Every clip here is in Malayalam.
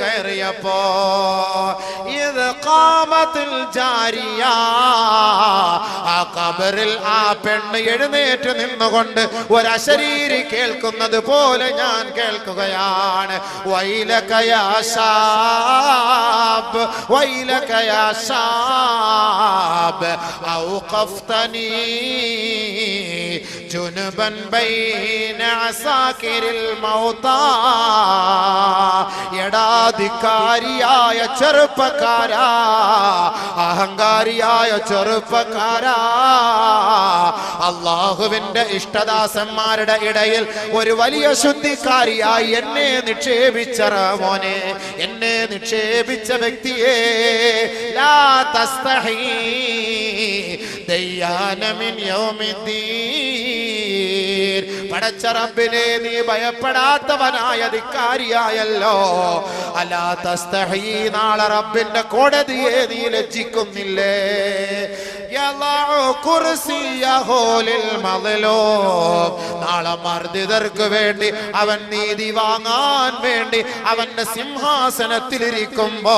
കയറിയപ്പോ ഇത് ഖാമത്തുൽ ജാരിയ, ആ ഖബറിൽ ആ പെണ്ണ് എഴുന്നേറ്റ് നിന്നുകൊണ്ട് ഒരശരീരി കേൾക്കുന്നത് പോലെ ഞാൻ കേൾക്കുകയാണ്. വൈലക യാ ശാബ്, വൈലക യാ ശാബ് ഔഖഫ്തനി ജുനുബൻ ബൈന അസാകിരിൽ മൗതാ. എടാധികാരിയായ ചെറുപ്പക്കാരാ, അഹങ്കാരിയായ ചെറുപ്പക്കാരാ, അല്ലാഹുവിന്റെ ഇഷ്ടദാസന്മാരുടെ ഇടയിൽ ഒരു വലിയ ശുദ്ധിക്കാരിയായി എന്നെ നിക്ഷേപിച്ച മോനെ, എന്നെ നിക്ഷേപിച്ച വ്യക്തിയെ, ലാ തസ്തഹി ദയ്യാന മിൻ യൗമിദ്ദീൻ. പടച്ച റബ്ബിനെ നീ ഭയപ്പെടാത്തവനായ ധിക്കാരിയായല്ലോ. അലാ തസ്തഹി, നാളെ റബ്ബിന്റെ കോടതിയെ നീ ലജ്ജിക്കുന്നില്ലേ? നാളെ മർദിതർക്ക് വേണ്ടി അവൻ നീതി വാങ്ങാൻ വേണ്ടി അവന്റെ സിംഹാസനത്തിലിരിക്കുമ്പോ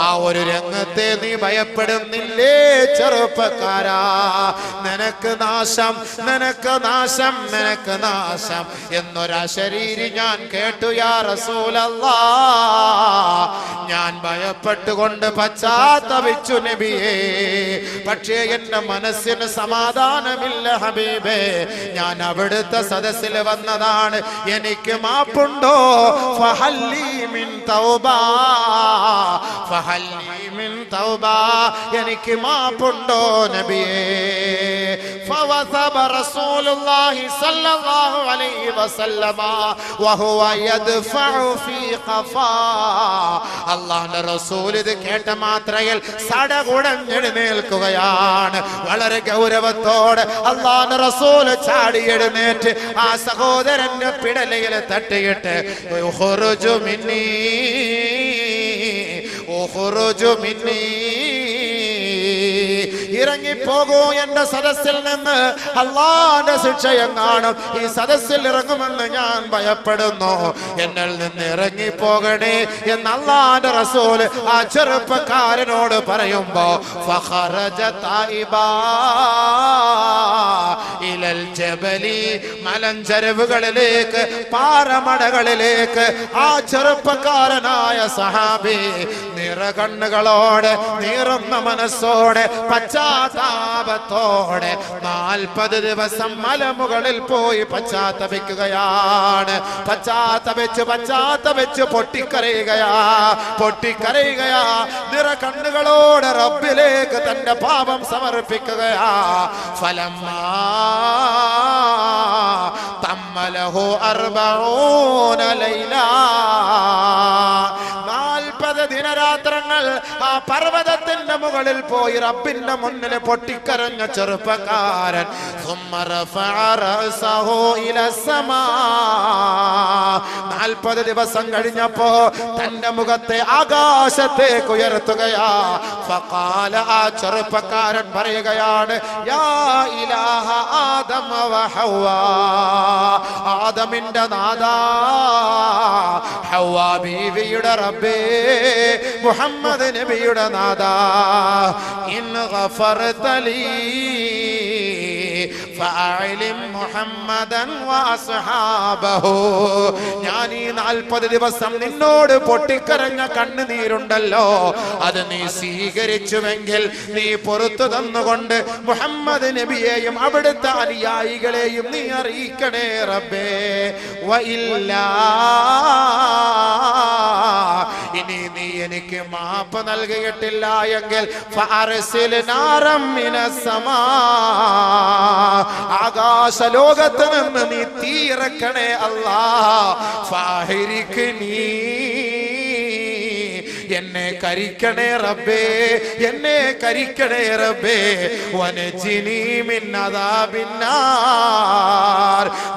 ആ ഒരു രംഗത്തെ നീ ഭയപ്പെടുന്നില്ലേ ചെറുപ്പക്കാരാ? നിനക്ക് നാശം, നിനക്ക് നാശം, നിനക്ക് നാശം എന്നൊരശരീരി ഞാൻ കേട്ടു യാ റസൂലല്ലാഹ്. ഞാൻ ഭയപ്പെട്ടുകൊണ്ട് പശ്ചാത്തപിച്ചു നബിയേ. പക്ഷേ എന്റെ മനസ്സിന് സമാധാനമില്ല ഹബീബേ. ഞാൻ അവിടുത്തെ സദസ്സിൽ വന്നതാണ്, എനിക്ക് മാപ്പുണ്ടോ? ഫഹല്ലി മിൻ തൗബാ, ഫഹല്ലി മിൻ തൗബാ, എനിക്ക് മാപ്പുണ്ടോ നബിയേ? ഫവസബ റസൂലുള്ളാഹി സ്വല്ലല്ലാഹു അലൈഹി വസല്ലമ വഹുവ യദ്ഫഉ ഫീ ഖഫാ. അല്ലാഹുവിന്റെ റസൂൽ ഇത് കേട്ട മാത്രയിൽ സടകുടഞ്ഞെഴുന്നേൽക്കുകയാണ്. വളരെ ഗൗരവത്തോടെ അല്ലാഹുവിന്റെ റസൂൽ ചാടി എഴുന്നേറ്റ് ആ സഹോദരന്റെ പിടലയിൽ തട്ടിയിട്ട് ഉഖ്റുജു മിന്നീ, ഉഖ്റുജു മിന്നീ, ഇറങ്ങിപ്പോകൂ എന്റെ സദസ്സിൽ നിന്ന്. അല്ലാഹുവിന്റെ ശിക്ഷയെങ്ങാനും ഈ സദസ്സിൽ ഇറങ്ങുമെന്ന് ഞാൻ ഭയപ്പെടുന്നു. എന്നിൽ നിന്ന് ഇറങ്ങിപ്പോകണേ എന്ന് അല്ലാഹുവിന്റെ റസൂൽ ആ ചെറുപ്പക്കാരനോട് പറയുമ്പോ ഫഖറജ തായിബാ ഇലൽ ജബലി, മലഞ്ചെരുവുകളിലേക്ക്, പാറമടകളിലേക്ക് ആ ചെറുപ്പക്കാരനായ സഹാബി നിറകണ്ണുകളോടെ, നീറുന്ന മനസ്സോടെ, പശ്ചാത്താപത്തോടെ 40 ദിവസം മലമുകളിൽ പോയി പശ്ചാത്തപിക്കുകയാണ്. പശ്ചാത്തപിച്ച് പൊട്ടിക്കരയുകയാ, പൊട്ടിക്കരയുകയാ. നിറകണ്ണുകളോടെ റബ്ബിലേക്ക് തന്റെ പാപം സമർപ്പിക്കുകയാ. ഫലമ്മാ തമ്മലഹു 40 ലൈലാ, 40 ദിനരാത്രങ്ങൾ ആ പർവ്വതത്തിന്റെ മുകളിൽ പോയി റബ്ബിന്റെ മുന്നിൽ പൊട്ടിക്കരഞ്ഞ ചെറുപ്പക്കാരൻ 40 ദിവസം കഴിഞ്ഞപ്പോ തന്റെ മുഖത്തെ ആകാശത്തേക്ക് ഉയർത്തുകയാ. ഫഖാല, ആ ചെറുപ്പക്കാരൻ പറയുകയാണ്, യാ ഇലാഹ ആദമ വ ഹവ്വാ, ആദമിന്റെ നാദാ, ഹവ്വാ ബീവിയുടെ റബ്ബേ, മുഹമ്മദ് നബിയുടെ നാദാ, ഇൻ ഗഫർത ലീ ഫഅലിം മുഹമ്മദൻ വഅസ്ഹാബഹു. ഞാൻ ഈ 40 ദിവസം നിന്നോട് പൊട്ടിക്കരഞ്ഞ കണ്ണുനീരുണ്ടല്ലോ, അത് നീ സ്വീകരിച്ചുവെങ്കിൽ നീ പുറത്തു തന്നുകൊണ്ട് മുഹമ്മദ് നബിയെയും അവിടുത്തെ അനുയായികളെയും നീ അറിയിക്കണേ റബ്ബേ. വഇല്ലാ, ഇനി നീ എനിക്ക് മാപ്പ് നൽകിയിട്ടില്ല എങ്കിൽ ഫഅർസിൽ നാറം മിനസ് സമാ, ആകാശ ലോകത്ത് നിന്ന് നീ തീയിറക്കണേ അല്ലാഹ്. ഫാഹിരിക്ക് നീ, എന്നെ കരിക്കണേ റബ്ബേ, എന്നെ കരിക്കണേ റബ്ബേ. വനജിനി മിൻ അദാബിന്നാർ,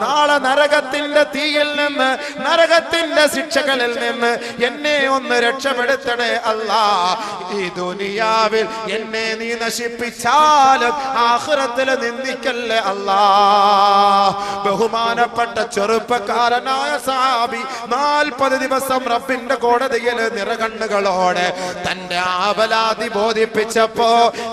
നാളെ നരകത്തിന്റെ തീയിൽ നിന്ന്, നരകത്തിന്റെ ശിക്ഷകളിൽ നിന്ന് എന്നെ ഒന്ന് രക്ഷപ്പെടുത്തണേ അല്ലാഹ്. ഈ ദുനിയാവിൽ എന്നെ നീ നശിപ്പിച്ചാലും ആഖിറത്തിൽ നിന്ദിക്കല്ലേ അല്ലാ. ബഹുമാനപ്പെട്ട ചെറുപ്പക്കാരനായ സഹാബി 40 ദിവസം റബ്ബിന്റെ കോടതിയിൽ നിറകണ്ണുകളോടെ തന്റെ ആവലാതി ബോധിപ്പിച്ചപ്പോ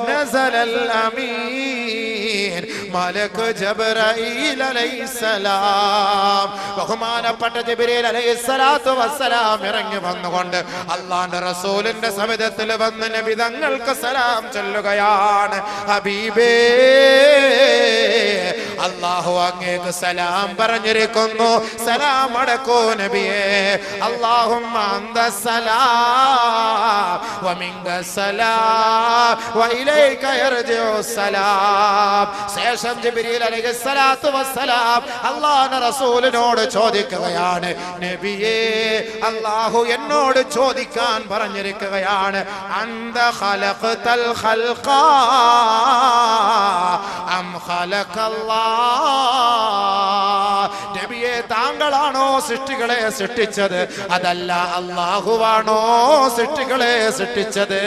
നസലൽ അമീൻ മലക്ക് ജിബ്രീൽ അലൈഹിസ്സലാം, ബഹുമാനപ്പെട്ട ജിബ്രീൽ അലൈഹിസ്സലാത്തു വസ്സലാം ഇറങ്ങി വന്നുകൊണ്ട് അല്ലാഹുവിന്റെ റസൂലിന്റെ സവിധത്തിൽ വന്ന് നബി തങ്ങൾക്ക് സലാം ചൊല്ലുകയാണ്. ഹബീബേ, അല്ലാഹു അങ്ങേക്ക് സലാം പറഞ്ഞിരിക്കുന്നു. സലാം അടക്കൂ നബിയേ. അല്ലാഹുമ്മ അന്ത സലാം വമിൻക സലാം വഇലൈക യർജിഉ സലാം. ശേഷം ജിബ്രീൽ അലൈഹിസ്സലാത്തു വസ്സലാം അല്ലാഹുവിന്റെ റസൂലിനോട് ചോദിക്കുകയാണ്, നബിയേ, അല്ലാഹു എന്നോട് ചോദിക്കാൻ പറഞ്ഞിരിക്കുകയാണ്, അന്ത ഖലഖതൽ ഖൽഖ അം ഖലഖല്ലാഹ്. നബിയെ, താങ്കളാണോ സൃഷ്ടികളെ സൃഷ്ടിച്ചത്, അതല്ല അല്ലാഹുവാണോ സൃഷ്ടികളെ സൃഷ്ടിച്ചത്?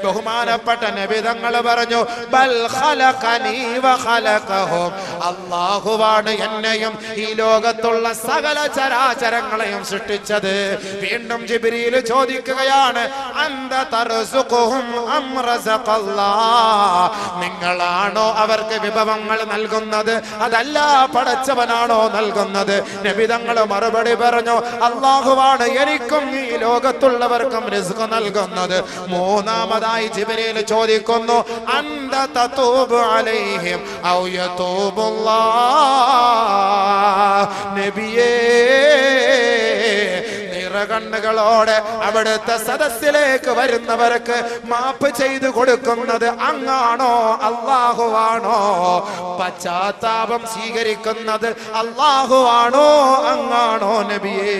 ബഹുമാനപ്പെട്ട നബി തങ്ങൾ പറഞ്ഞു, ബൽ ഖലഖനി വ ഖലഖഹും. അല്ലാഹുവാണ് എന്നെയും ഈ ലോകത്തുള്ള സകല ചരാചരങ്ങളെയും സൃഷ്ടിച്ചത്. വീണ്ടും ജിബ്രീൽ ചോദിക്കുകയാണ്, അന്ത തർസുഖുഹും അം റസഖല്ലാഹ്. നിങ്ങളാണോ അവർക്ക് വിഭവങ്ങൾ നൽകുന്നത്, അതല്ല പടച്ചവനാണോ നൽകുന്നത്? നബി തങ്ങൾ മറുപടി പറഞ്ഞു, അല്ലാഹുവാണ് എനിക്കും ഈ ലോകത്തുള്ളവർക്കും റിസ്ക് നൽകുന്നത്. മൂന്നാമതായി ജിബ്രീൽ ചോദിക്കുന്നു, അന്ത തതൂബു അലൈഹിം ഔ യതൂബുല്ലാഹ്. നബിയേ, കണ്ണുകളോടെ അവിടുത്തെ സദസ്സിലേക്ക് വരുന്നവർക്ക് മാപ്പ് ചെയ്തു കൊടുക്കുന്നത് അങ്ങാണോ അല്ലാഹുവാണോ? പശ്ചാത്താപം സ്വീകരിക്കുന്നത് അല്ലാഹുവാണോ അങ്ങാണോ? നബിയേ,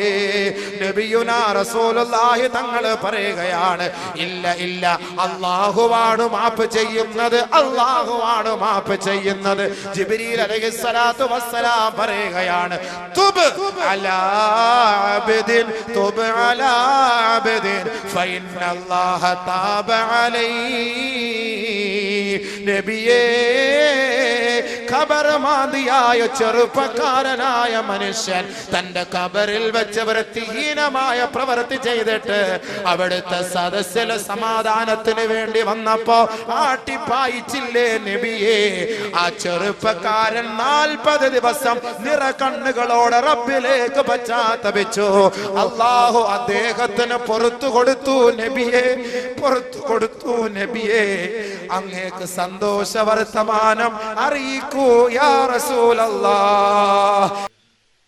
നബിയുനാ റസൂലുള്ളാഹി തങ്ങൾ പറയുകയാണ്, ഇല്ല ഇല്ല, അല്ലാഹുവാണ് മാപ്പ് ചെയ്യുന്നത്, അല്ലാഹുവാണ് മാപ്പ് ചെയ്യുന്നത്. ജിബ്രീൽ അലൈഹിസ്സലാത്തു വസ്സലാം പറയുകയാണ്, തുബ് അലാ അബ്ദിൻ തുബ് അലാ അബ്ദിൻ ഫഇന്നല്ലാഹ താബ അലൈഹി. നബിയേ, ഖബർമാദിയായ ചെറുപ്പക്കാരനായ മനുഷ്യൻ തന്റെ ഖബറിൽ വെച്ച് വൃത്തിഹീനമായ പ്രവൃത്തി ചെയ്തിട്ട് അവിടുത്തെ സദസ്സിൽ സമാധാനത്തിന് വേണ്ടി വന്നപ്പോ ആട്ടിപ്പായിച്ചില്ലേ നബിയേ? ആ ചെറുപ്പക്കാരൻ 40 ദിവസം നിറകണ്ണുകളോടെ റബ്ബിലേക്ക് പശ്ചാത്തപിച്ചു. അല്ലാഹു അദ്ദേഹത്തിന് പുറത്തു കൊടുത്തു നബിയേ, പുറത്തു കൊടുത്തു നബിയേ. അങ്ങേക്ക് സന്തോഷ വർത്തമാനം അറിയിക്കൂ യാ റസൂലല്ലാഹ്.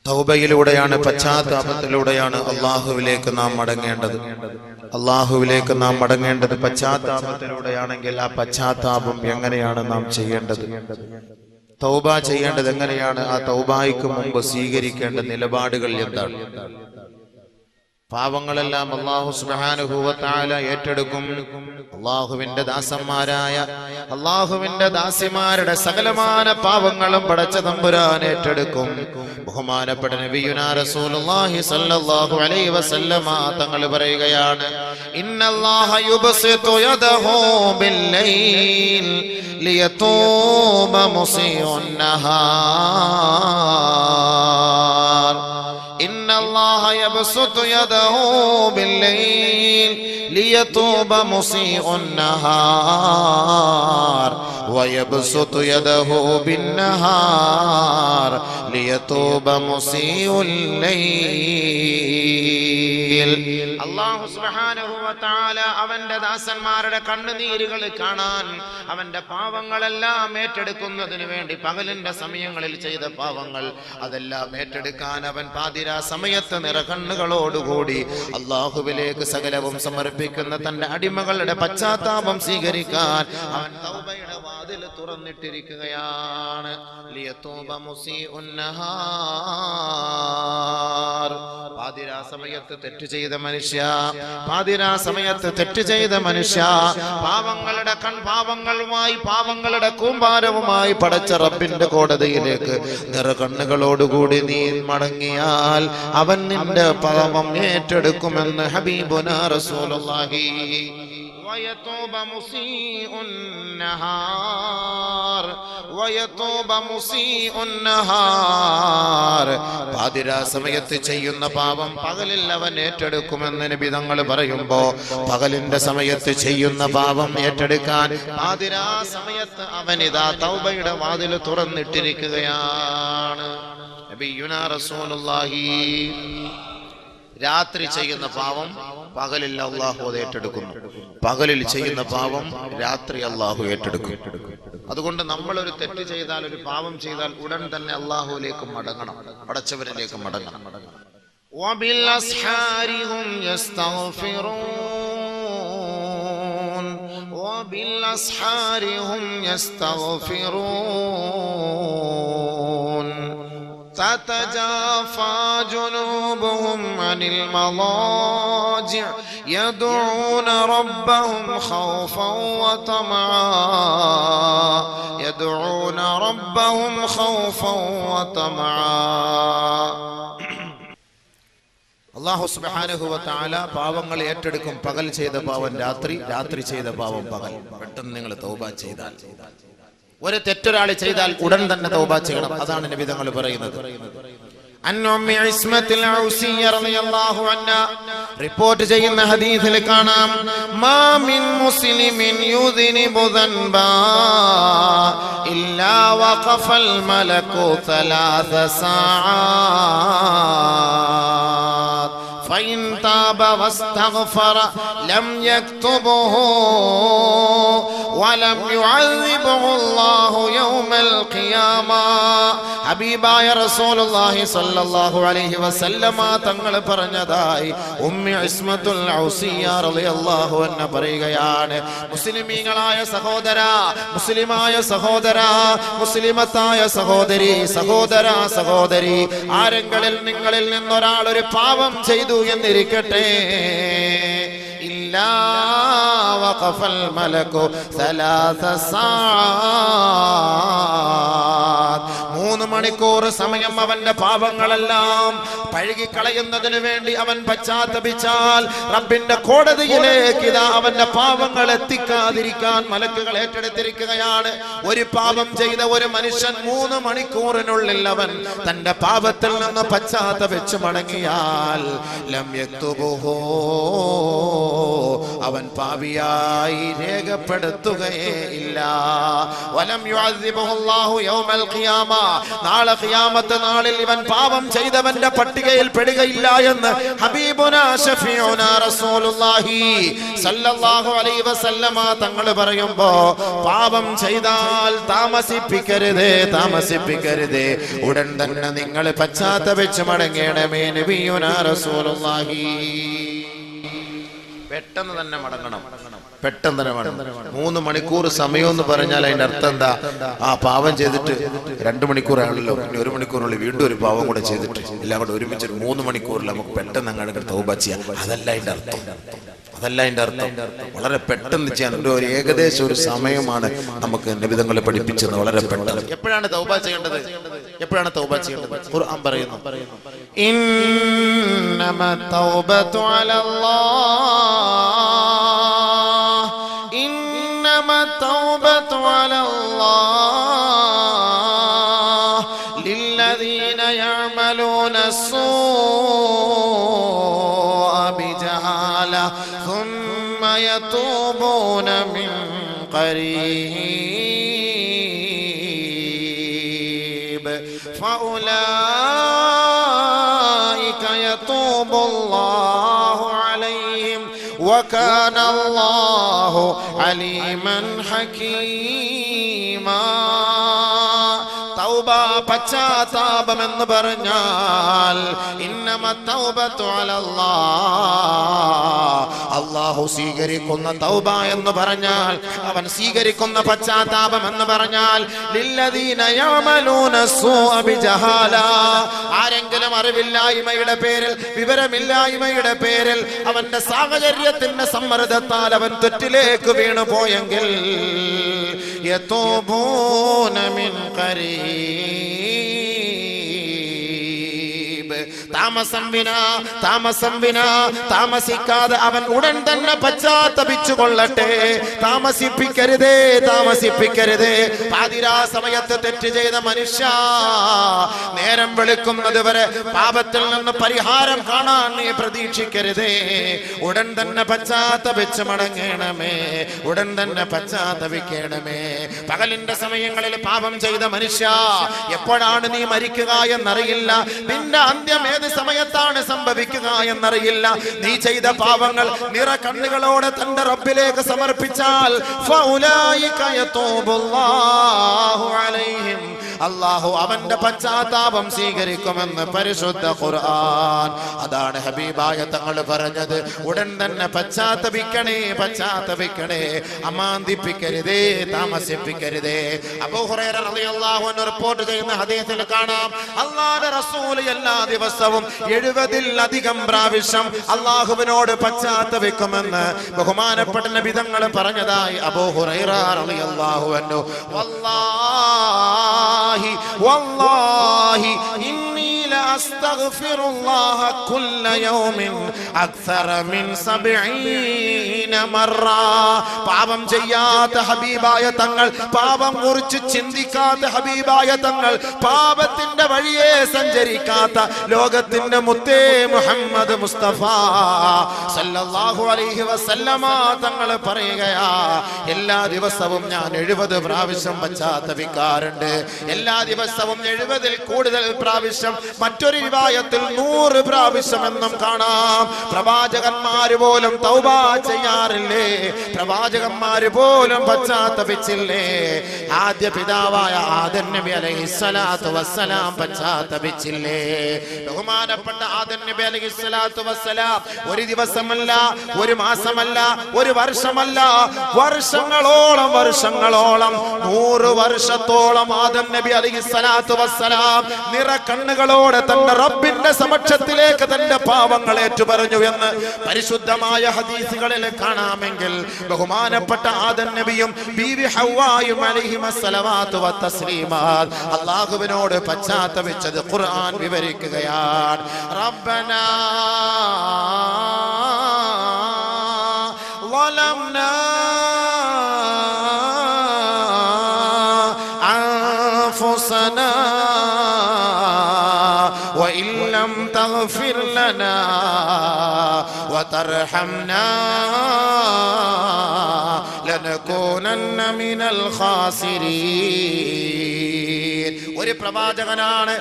തൗബയിലൂടെയാണ്, പശ്ചാത്താപത്തിലൂടെയാണ് അള്ളാഹുവിലേക്ക് നാം മടങ്ങേണ്ടത്. അള്ളാഹുവിലേക്ക് നാം മടങ്ങേണ്ടത് പശ്ചാത്താപത്തിലൂടെയാണെങ്കിൽ ആ പശ്ചാത്താപം എങ്ങനെയാണ് നാം ചെയ്യേണ്ടത്? തൗബ ചെയ്യേണ്ടത് എങ്ങനെയാണ്? ആ തൗബായ്ക്ക് മുമ്പ് സ്വീകരിക്കേണ്ട നിലപാടുകൾ എന്താണ്? പാവങ്ങളെല്ലാം അല്ലാഹു സുബ്ഹാനഹു വ തആല ഏറ്റെടുക്കും. അല്ലാഹുവിന്റെ ദാസന്മാരായ, അല്ലാഹുവിന്റെ ദാസിമാരുടെ സകലമാന പാവങ്ങളും പടച്ച തമ്പുരാൻ ഏറ്റെടുക്കും. ബഹുമാനപ്പെട്ട നബിയുനാ റസൂലുള്ളാഹി സ്വല്ലല്ലാഹു അലൈഹി വസല്ലമ തങ്ങൾ പറയുകയാണ്, ഇന്നല്ലാഹ യുബ്സിതു യദഹു ബില്ലൈൽ ലിയതൂബ മുസീഉൻ നഹാർ. ഇന്നല്ലാഹ യബ്സുതു യദഹു ബില്ലൈൽ ലിയതൂബ മുസീഉൻ നഹാർ വയബ്സുതു യദഹു ബിന്നഹാർ ലിയതൂബ മുസീഉൽ ലൈൽ. അല്ലാഹു സുബ്ഹാനഹു വ തആല അവന്റെ ദാസന്മാരുടെ കണ്ണുനീരുകൾ കാണാൻ, അവന്റെ പാവങ്ങളെല്ലാം ഏറ്റെടുക്കുന്നതിന് വേണ്ടി പകലിന്റെ സമയങ്ങളിൽ ചെയ്ത പാവങ്ങൾ അതെല്ലാം ഏറ്റെടുക്കാൻ അവൻ പാതിരാ സമയത്ത് നിറകണ്ണുകളോടുകൂടി അല്ലാഹുവിലേക്ക് സകലവും സമർപ്പിക്കുന്ന തന്റെ അടിമകളുടെ പശ്ചാത്താപം സ്വീകരിക്കാൻ അവൻ തൗബയുടെ വാതിൽ തുറന്നിട്ടിരിക്കുകയാണ്. ലിയതൂബ മുസീഉൻ നഹാർ. പാതിരാ സമയത്ത് തെറ്റ് ചെയ്ത മനുഷ്യ, പാതിരാ സമയത്ത് തെറ്റ് ചെയ്ത മനുഷ്യ, പാവങ്ങളുടെ പാവങ്ങളുമായി, പാവങ്ങളുടെ കൂമ്പാരവുമായി പടച്ച റബ്ബിന്റെ കോടതിയിലേക്ക് നിറകണ്ണുകളോടുകൂടി നീ മടങ്ങിയാൽ അവൻ നിന്റെ പാവം ഏറ്റെടുക്കുമെന്ന് ഹബീബുനാ റസൂലുള്ളാഹി. ويتوب مسيء النهار ويتوب مسيء النهار പാതിരാ സമയത്ത് ചെയ്യുന്ന പാപം പകലിൽ അവൻ ഏറ്റെടുക്കുമെന്ന് നബി തങ്ങൾ പറയുമ്പോൾ പകലിന്റെ സമയത്ത് ചെയ്യുന്ന പാപം ഏറ്റെടുക്കാൻ പാതിരാ സമയത്ത് അവൻ ഇതാ തൗബയുടെ വാതിൽ തുറന്നിട്ടിരിക്കുകയാണ്. നബിയുനാ റസൂലുള്ളാഹി രാത്രി ചെയ്യുന്ന പാപം പകലിൽ അല്ലാഹു ഏറ്റെടുക്കുന്നു, പകലിൽ ചെയ്യുന്ന പാപം രാത്രി അല്ലാഹു ഏറ്റെടുക്കും. അതുകൊണ്ട് നമ്മൾ ഒരു തെറ്റ് ചെയ്താൽ, ഒരു പാപം ചെയ്താൽ ഉടൻ തന്നെ അല്ലാഹുവിലേക്ക് മടങ്ങണം, പടച്ചവനിലേക്ക് മടങ്ങണം. വബിൽഅസ്ഹാരി ഹും യസ്തഗ്ഫിറൂൻ വബിൽഅസ്ഹാരി ഹും യസ്തഗ്ഫിറൂൻ تتجافى جنوبهم عن المضاجع يدعون ربهم خوفا وطمعا يدعون ربهم خوفا وطمعا. അല്ലാഹു സുബ്ഹാനഹു വ തആല പാവങ്ങൾ ഏറ്റെടുക്കും. പകൽ ചെയ്ത പാവം രാത്രി, രാത്രി ചെയ്ത പാവം പകൽ. പെട്ടെന്ന് നിങ്ങൾ തൗബ ചെയ്താൽ, ഒരു തെറ്റൊരാൾ ചെയ്താൽ ഉടൻ തന്നെ തൗബ ചെയ്യണം. അതാണ് നബി തങ്ങൾ പറയുന്നത്. അന്നുമ്മി ഇസ്മത്തുൽ ഔസിയ്യ റളിയല്ലാഹു അൻഹാ റിപ്പോർട്ട് ചെയ്യുന്ന ഹദീസിൽ കാണാം, മാ മിൻ മുസ്ലിമിൻ യുദ്നിബു ദൻബാ ഇല്ലാ വഖഫൽ മലകു ثلاث ساعات فإن تاب واستغفر لم يكتبه ولم يعذبه الله يوم القيامة. ഹബീബായ റസൂലുള്ളാഹി സ്വല്ലല്ലാഹു അലൈഹി വസല്ലമ തങ്ങൾ പറഞ്ഞതായി ഉമ്മി ഇസ്മത്തുൽ ഔസിയ്യ റളിയല്ലാഹു അൻഹ പറയുകയാണ്, മുസ്ലിമീങ്ങളായ സഹോദരാ, മുസ്ലിമായ സഹോദരാ, മുസ്ലിമത്തായ സഹോദരി, സഹോദരാ, സഹോദരി, ആരെങ്കിലും നിങ്ങളിൽ നിന്നൊരാൾ ഒരു പാപം ചെയ്തു എന്നിരിക്കട്ടെ, ഇല്ലാ വഖഫൽ മലകു ثلاث ساعات 3 മണിക്കൂർ സമയം അവന്റെ പാപങ്ങളെല്ലാം പഴുകിക്കളയുന്നതിന് വേണ്ടി അവൻ പശ്ചാത്തപിച്ചാൽ റബ്ബിന്റെ കോടതിയിലേക്ക് ഇതാ അവന്റെ പാപങ്ങൾ എത്തിക്കാതിരിക്കാൻ മലക്കുകൾ ഏറ്റെടുത്തിരിക്കുകയാണ്. ഒരു പാപം ചെയ്ത ഒരു മനുഷ്യൻ 3 മണിക്കൂറിനുള്ളിൽ അവൻ തന്റെ പാപത്തിൽ നിന്ന് പശ്ചാത്തപിച്ച് മടങ്ങിയാൽ ലം യക്തുബുഹു, അവൻ പാപിയായി രേഖപ്പെടുത്തുകയേ ഇല്ല. വലം യുഅദ്ദിബുഹുല്ലാഹു യൗമൽ ഖിയാമ, നാളെ ഖിയാമത്ത് നാളിൽ ഇവൻ പാപം ചെയ്തവന്റെ പട്ടികയിൽ പെടുകയില്ല എന്ന് ഹബീബുനാ ശഫീഉനാ റസൂലുള്ളാഹി സല്ലല്ലാഹു അലൈഹി വസല്ലമ തങ്ങൾ പറയുമ്പോ, പാപം ചെയ്താൽ താമസിപ്പിക്കരുതേ, താമസിപ്പിക്കരുതേ, ഉടൻ തന്നെ നിങ്ങൾ പശ്ചാത്തപിച്ച് മടങ്ങണമേ നബിയുനാ റസൂലുള്ളാഹി. പെട്ടെന്ന് തന്നെ മടങ്ങണം, പെട്ടെന്ന് തന്നെ മടങ്ങണം. 3 മണിക്കൂർ സമയം എന്ന് പറഞ്ഞാൽ അതിന്റെ അർത്ഥം എന്താ? ആ പാവം ചെയ്തിട്ട് 2 മണിക്കൂറാണല്ലോ, 1 മണിക്കൂറിനുള്ളിൽ വീണ്ടും ഒരു പാവം കൂടെ ചെയ്തിട്ട് എല്ലാം കൂടെ ഒരുമിച്ച് 3 മണിക്കൂറിൽ നമുക്ക് പെട്ടെന്ന് അങ്ങോട്ട് തൗബ ചെയ്യാം. അതല്ല അതിന്റെ അർത്ഥം, അതല്ല അതിന്റെ അർത്ഥം. വളരെ പെട്ടെന്ന് ചെയ്യാൻ ഒരു ഏകദേശം ഒരു സമയമാണ് നമുക്ക് നബിതങ്ങളെ പഠിപ്പിച്ചത്. വളരെ പെട്ടെന്ന്. എപ്പോഴാണ് തൗബ ചെയ്യേണ്ടത്? എപ്പോഴാണ് തൗബ ചെയ്യേണ്ടത്? ഖുർആൻ പറയുന്നു, ഇന്നമ തൗബതു അലല്ലാഹ്, ഇന്നമ തൗബതു അലല്ലാഹ് ലില്ലദീന യഅമലൂന السوء بجهالة ثم يتوبون من قريب فأولئك يتوب الله عليهم وكان الله عليما حكيما. തൗബ, പശ്ചാത്താപം എന്ന് പറഞ്ഞാൽ ഇന്നമ തൗബതു അലല്ലാഹ്, അല്ലാഹു സ്വീകരിക്കുന്ന തൗബ എന്ന് പറഞ്ഞാൽ, അവൻ സ്വീകരിക്കുന്ന പശ്ചാത്താപം എന്ന് പറഞ്ഞാൽ ലില്ലദീന യഅമലൂന السوء بجهالة, ആരെങ്കിലും അറിവില്ലായ്മയുടെ പേരിൽ, വിവരമില്ലായ്മയുടെ പേരിൽ അവന്റെ സാഹചര്യത്തിന്റെ സമ്മർദ്ദത്താൽ അവൻ തെറ്റിലേക്ക് വീണു പോയെങ്കിൽ യതൂബൂന മിൻ ഖരീബ്, താമസിക്കാതെ അവൻ ഉടൻ തന്നെ പശ്ചാത്തപിച്ചു കൊള്ളട്ടെ. താമസിപ്പിക്കരുതേ. പാതിരാ സമയത്ത് തെറ്റ് ചെയ്ത മനുഷ്യ, നേരം വെളുക്കുന്നത് വരെ പാപത്തിൽ നിന്ന് പരിഹാരം കാണാൻ നീ പ്രതീക്ഷിക്കരുതേ. ഉടൻ തന്നെ പശ്ചാത്തപിച്ച് മടങ്ങണമേ. ഉടൻ തന്നെ പശ്ചാത്തപിക്കണമേ. പകലിന്റെ സമയങ്ങളിൽ പാപം ചെയ്ത മനുഷ്യ, എപ്പോഴാണ് നീ മരിക്കുക എന്നറിയില്ല. നിന്റെ അന്ത്യം ഏത് സമയത്താണ് സംഭവിക്കുക എന്നറിയില്ല. നീ ചെയ്ത പാപങ്ങൾ നിറ കണ്ണുകളോടെ തന്റെ റബ്ബിലേക്ക് സമർപ്പിച്ചാൽ അല്ലാഹു അവന്റെ പശ്ചാത്താപം സ്വീകരിക്കുമെന്ന് പരിശുദ്ധ ഖുർആൻ. അതാണ് ഹബീബായ തങ്ങൾ പറഞ്ഞത്. ഉടൻ തന്നെ പശ്ചാത്തപിക്കണേ. അമാന്തിപ്പിക്കരുതേ, താമസിപ്പിക്കരുതേ. അബൂ ഹുറൈറ റളിയല്ലാഹു അൻഹു റിപ്പോർട്ട് ചെയ്യുന്ന ഹദീസിൽ കാണാം, അല്ലാഹുവിന്റെ റസൂൽ എല്ലാ ദിവസവും 70-ലധികം പ്രാവശ്യം അല്ലാഹുവിനോട് പശ്ചാത്തപിക്കുമെന്ന് ബഹുമാനപ്പെട്ട നബി തങ്ങൾ പറഞ്ഞതായി അബൂ ഹുറൈറ റളിയല്ലാഹു അൻഹു. വല്ലാഹി ഇന്നി ലഅസ്തഗ്ഫിറുല്ലാഹ കുല്ല യൗമിൻ അക്സറ മിൻ 70 മറ. പാപം ചെയ്യാത്ത ഹബീബായ തങ്ങൾ, പാപം കുറിച്ച് ചിന്തിക്കാത്ത ഹബീബായ തങ്ങൾ, പാപത്തിന്റെ വഴിയെ സഞ്ചരിക്കാത്ത ലോകത്തിന്റെ മുത്തേ മുഹമ്മദ് മുസ്തഫ സല്ലല്ലാഹു അലൈഹി വസല്ലമ തങ്ങൾ പറയുകയാ, എല്ലാ ദിവസവും ഞാൻ 70 പ്രാവശ്യം പശ്ചാത്തപിക്കാറുണ്ട്. എല്ലാ ദിവസവും 70-ൽ കൂടുതൽ പ്രാവശ്യം, മറ്റൊരു റിവായത്തിൽ 100 പ്രാവശ്യം എന്നും കാണാം. പ്രവാചകന്മാര് പോലും തൗബ ചെയ്യാറില്ലേ? പ്രവാചകന്മാര് പോലും പശ്ചാത്തപിച്ചില്ലേ? ആദ്യ പിതാവായ ആദം നബി അലൈഹിസ്സലാത്തു വസ്സലാം പശ്ചാത്തപിച്ചില്ലേ? ബഹുമാനപ്പെട്ട ആദം നബി അലൈഹിസ്സലാത്തു വസ്സലാം ഒരു ദിവസമല്ല, ഒരു മാസമല്ല, ഒരു വർഷമല്ല, വർഷങ്ങളോളം 100 വർഷത്തോളം ആദം നബി അലൈഹിസ്സലാത്തു വസ്സലാം നിറ കണ്ണുകളോടെ തന്റെ റബ്ബിന്റെ സമക്ഷത്തിലേക്ക് തന്റെ പാവങ്ങൾ ഏറ്റുപറഞ്ഞു എന്ന് പരിശുദ്ധമായ ഹദീസുകളിൽ കാണാമെങ്കിൽ, ബഹുമാനപ്പെട്ട ആദം നബിയും ബീവി ഹവ്വായും അലൈഹിമസ്സലവാത്തു വത്തസ്ലീമാത്ത് അല്ലാഹുവിനോട് പശ്ചാത്തപിച്ചത് ഖുർആൻ വിവരിക്കുകയാണ്. റബ്ബനാ ളലംനാ അൻഫുസനാ وإن لم تغفر لنا وترحمنا لنكونن من الخاسرين. ഒരു പ്രവാചകനാണ്,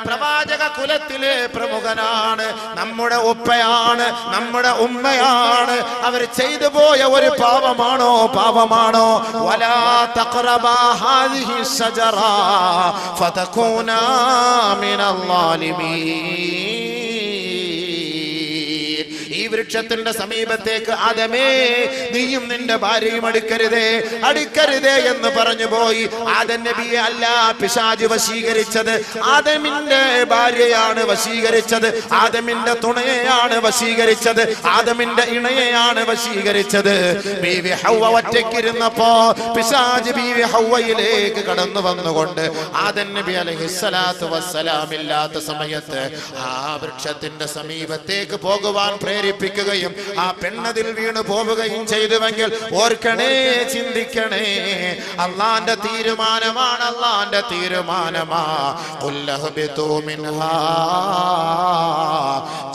പ്രവാചക കുലത്തിലെ പ്രമുഖനാണ്, നമ്മുടെ ഉപ്പയാണ്, നമ്മുടെ ഉമ്മയാണ്. അവർ ചെയ്തു പോയ ഒരു പാപമാണോ? വലാ തഖറബാ ഹാദിഹി ശജറ ഫതകൂനാ മിനൽ ളാലിമീൻ. ഈ വൃക്ഷത്തിന്റെ സമീപത്തേക്ക് ആദമേ നീയും നിന്റെ ഭാര്യയും അടുക്കരുതേ എന്ന് പറഞ്ഞു പോയി. ആദം നബിയെ അല്ല പിശാച് വശീകരിച്ചത്, ആദമിന്റെ ഭാര്യയാണ് വശീകരിച്ചത്, ആദമിന്റെ തുണയെയാണ് വശീകരിച്ചത്, ആദമിന്റെ ഇണയെയാണ് വശീകരിച്ചത്. ബീവി ഹവ്വ ഒറ്റയ്ക്കിരുന്നപ്പോ പിശാച് ബീവി ഹവ്വയിലേക്ക് കടന്നു വന്നുകൊണ്ട് ആദം നബി അലൈഹിസ്സലാത്തു വസ്സലാം ഇല്ലാത്ത സമയത്ത് ആ വൃക്ഷത്തിന്റെ സമീപത്തേക്ക് പോകുവാൻ പ്രേരിപ്പിക്കുകയും ആ പെണ്ണതിൽ വീണു പോവുകയും ചെയ്തുവെങ്കിൽ ഓർക്കണേ, ചിന്തിക്കണേ. അല്ലാഹുവിന്റെ തീരുമാനമാ ഖുല്ലഹ്ബിതു മിൻഹാ